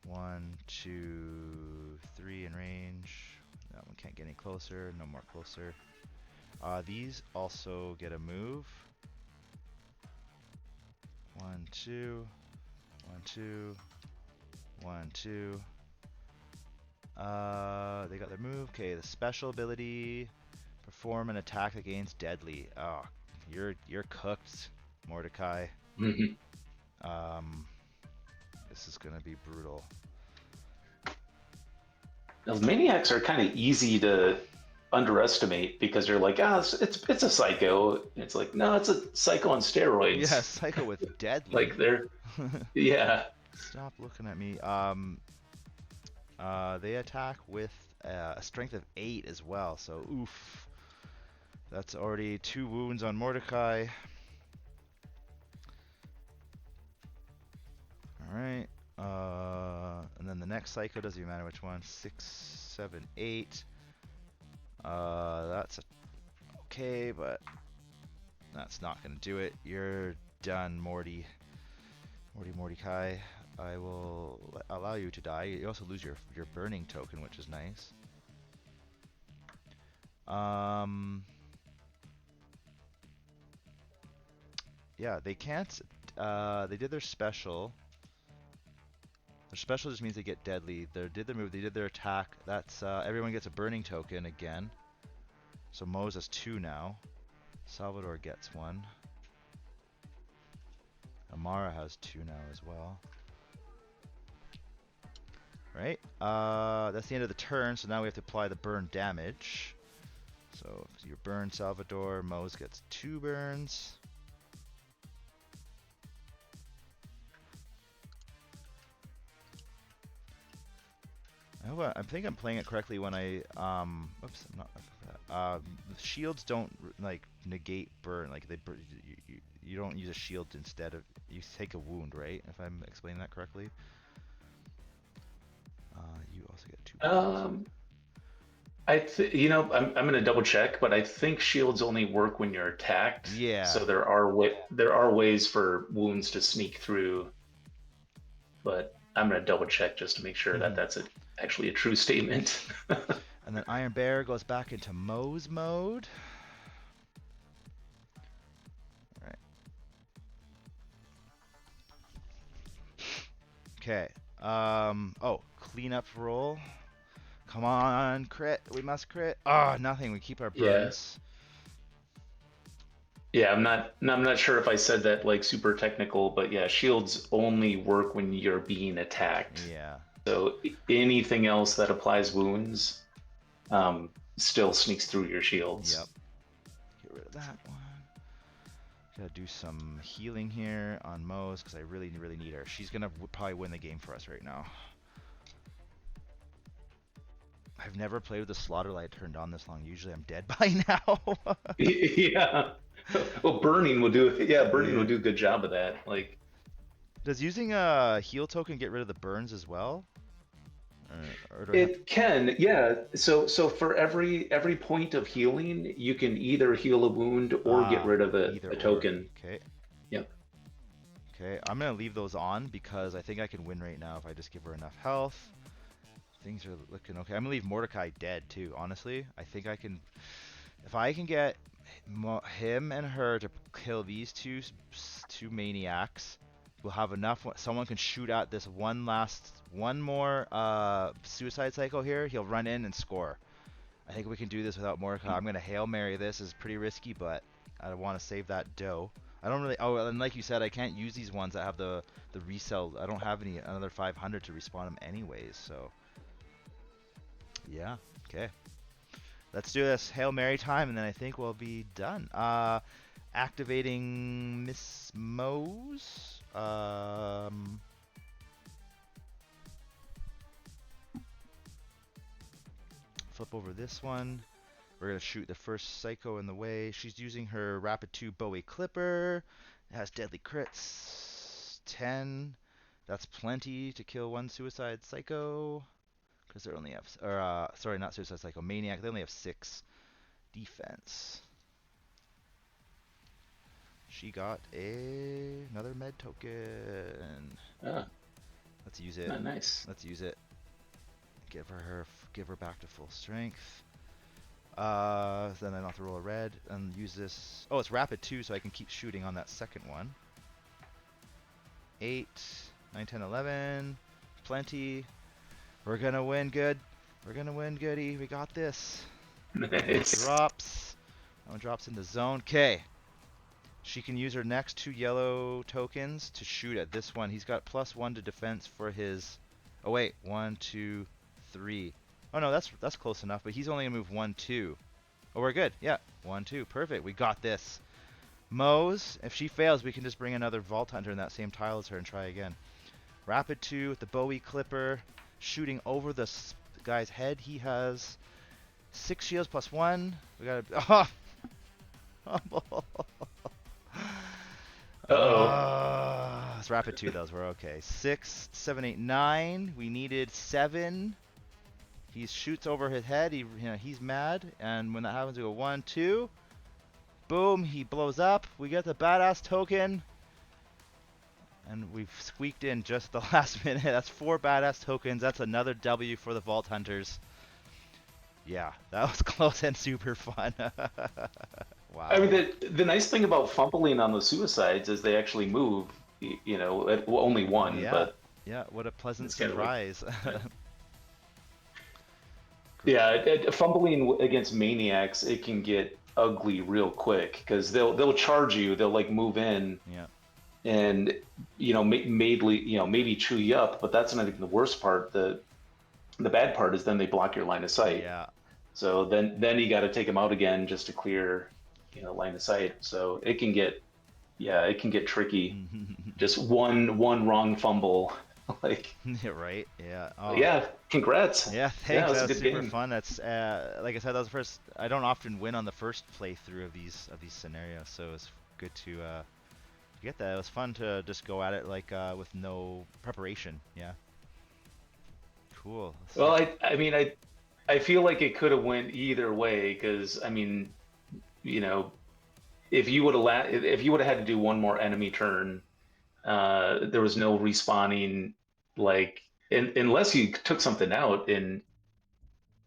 1, 2, 3 in range. That one can't get any closer. No more closer. These also get a move. 1, 2, 1, 2, 1, 2. They got their move. Okay, the special ability, perform an attack against deadly. Oh, you're cooked, Mordecai. Mm-hmm. This is gonna be brutal. Now, maniacs are kind of easy to underestimate because you're like, it's a psycho. It's like, no, it's a psycho on steroids. Yeah, psycho with deadly. Like they're, yeah. Stop looking at me. They attack with a strength of 8 as well, so oof. That's already 2 wounds on Mordecai. Alright. And then the next psycho, doesn't even matter which one. 6, 7, 8. That's okay, but that's not going to do it. You're done, Morty. Mordecai. I will allow you to die. You also lose your burning token, which is nice. Yeah, they can't. They did their special. Their special just means they get deadly. They did their move. They did their attack. That's everyone gets a burning token again. So Moe's has 2 now. Salvador gets 1. Amara has 2 now as well. Right? That's the end of the turn, so now we have to apply the burn damage. So your burn, Salvador. Moe's gets 2 burns. I think I'm playing it correctly when I oops, I'm not. Shields don't like negate burn. Like you don't use a shield instead of you take a wound, right? If I'm explaining that correctly. You also get 2 burns. I'm gonna double check, but I think shields only work when you're attacked. Yeah. So there are ways for wounds to sneak through, but I'm gonna double check just to make sure that that's actually a true statement. And then Iron Bear goes back into Moe's mode. All right. Okay. Oh, cleanup roll. Come on, crit. We must crit. Oh, nothing. We keep our burns. Yeah, I'm not sure if I said that like super technical, but yeah, shields only work when you're being attacked. Yeah. So anything else that applies wounds still sneaks through your shields. Yep. Get rid of that one. Gotta do some healing here on Moe's because I really need her. She's gonna probably win the game for us right now. I've never played with the slaughter light turned on this long. Usually I'm dead by now. Yeah. Well, burning will do. Yeah, burning will do a good job of that. Like, does using a heal token get rid of the burns as well? Or it can, yeah. So for every point of healing, you can either heal a wound or get rid of a token. Okay. Yep. Okay, I'm gonna leave those on because I think I can win right now if I just give her enough health. Things are looking okay. I'm gonna leave Mordecai dead too. Honestly, I think I can. If I can get him and her to kill these two maniacs, we'll have enough. Someone can shoot at this one more suicide cycle here. He'll run in and score. I think we can do this without Mordecai. I'm gonna Hail Mary this. Is pretty risky, but I want to save that dough. I don't really. Oh, and like you said, I can't use these ones that have the resell. I don't have another 500 to respawn them anyways. So yeah. Okay. Let's do this Hail Mary time, and then I think we'll be done. Activating Miss Moe's. Flip over this one. We're going to shoot the first Psycho in the way. She's using her Rapid 2 Bowie Clipper. It has deadly crits. 10. That's plenty to kill one Suicide Psycho. Because they only have... sorry, not Suicide Psycho. Maniac. They only have 6 defense. She got another med token. Let's use it. Nice. Let's use it. Give her back to full strength. Then I don't have to roll a red and use this. Oh, it's rapid too, so I can keep shooting on that second one. 8, 9, 10, 11. Plenty. We're gonna win good. We're gonna win, Goody. We got this. Nice. Drops. That one drops in the zone. Okay. She can use her next 2 yellow tokens to shoot at this one. He's got +1 to defense for his... Oh wait, 1, 2, 3. Oh no, that's close enough, but he's only gonna move 1, 2. Oh, we're good. Yeah, 1, 2. Perfect. We got this. Moe's, if she fails, we can just bring another Vault Hunter in that same tile as her and try again. Rapid 2 with the Bowie Clipper, shooting over the guy's head. He has 6 shields +1. We got to... It's rapid 2 those. We're okay. 6, 7, 8, 9. We needed 7. He shoots over his head. He's mad, and when that happens, we go 1, 2. Boom, he blows up. We get the badass token. And we've squeaked in just the last minute. That's 4 badass tokens. That's another W for the Vault Hunters. Yeah, that was close and super fun. I Wow. mean, the nice thing about fumbling on the suicides is they actually move. Well, only one, Yeah, but yeah, what a pleasant it's kind of like, surprise. yeah, fumbling against maniacs, it can get ugly real quick because they'll charge you. They'll like move in Yeah, and maybe chew you up. But that's not even the worst part. The bad part is then they block your line of sight. yeah. So then you got to take them out again just to clear line of sight. So it can get tricky. Just one wrong fumble, like Yeah, right. Yeah. Oh, yeah, congrats. yeah. Yeah, it Thanks. was That a was good super game. fun. That's like I said, that was the first. I don't often win on the first playthrough of these scenarios, so it's good to get that. It was fun to just go at it like with no preparation. Yeah. Cool. Let's Well, see. I mean, I feel like it could have went either way because I mean, you know, if you would have had to do one more enemy turn, there was no respawning, like unless you took something out and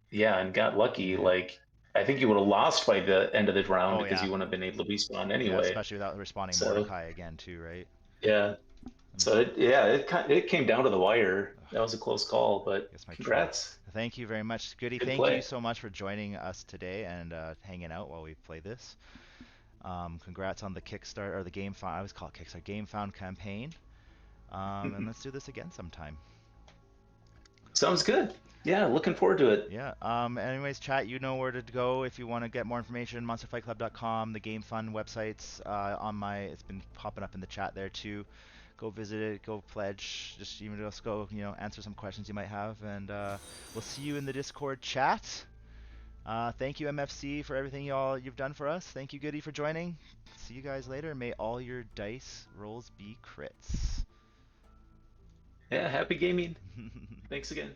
yeah, and got lucky, Yeah. like I think you would have lost by the end of the round Oh because yeah. you wouldn't have been able to respawn Yeah. anyway. Especially without responding So Mordecai again too, right? yeah, Let me so it came down to the wire. That was a close call, but guess my tree. congrats, Thank you very much, Goody. good Thank you play. so much for joining us today and hanging out while we play this. Congrats on the Kickstarter or the Game Found. I always call it Kickstarter Game Found campaign. And let's do this again sometime. Sounds good. Yeah, looking forward to it. Yeah. Anyways, chat, you know where to go if you want to get more information. MonsterFightClub.com, the Game Fund websites. It's been popping up in the chat there too. Go visit it. Go pledge. Just go. Answer some questions you might have, and we'll see you in the Discord chat. Thank you, MFC, for everything you've done for us. Thank you, Goody, for joining. See you guys later. May all your dice rolls be crits. Yeah, happy gaming. Thanks again.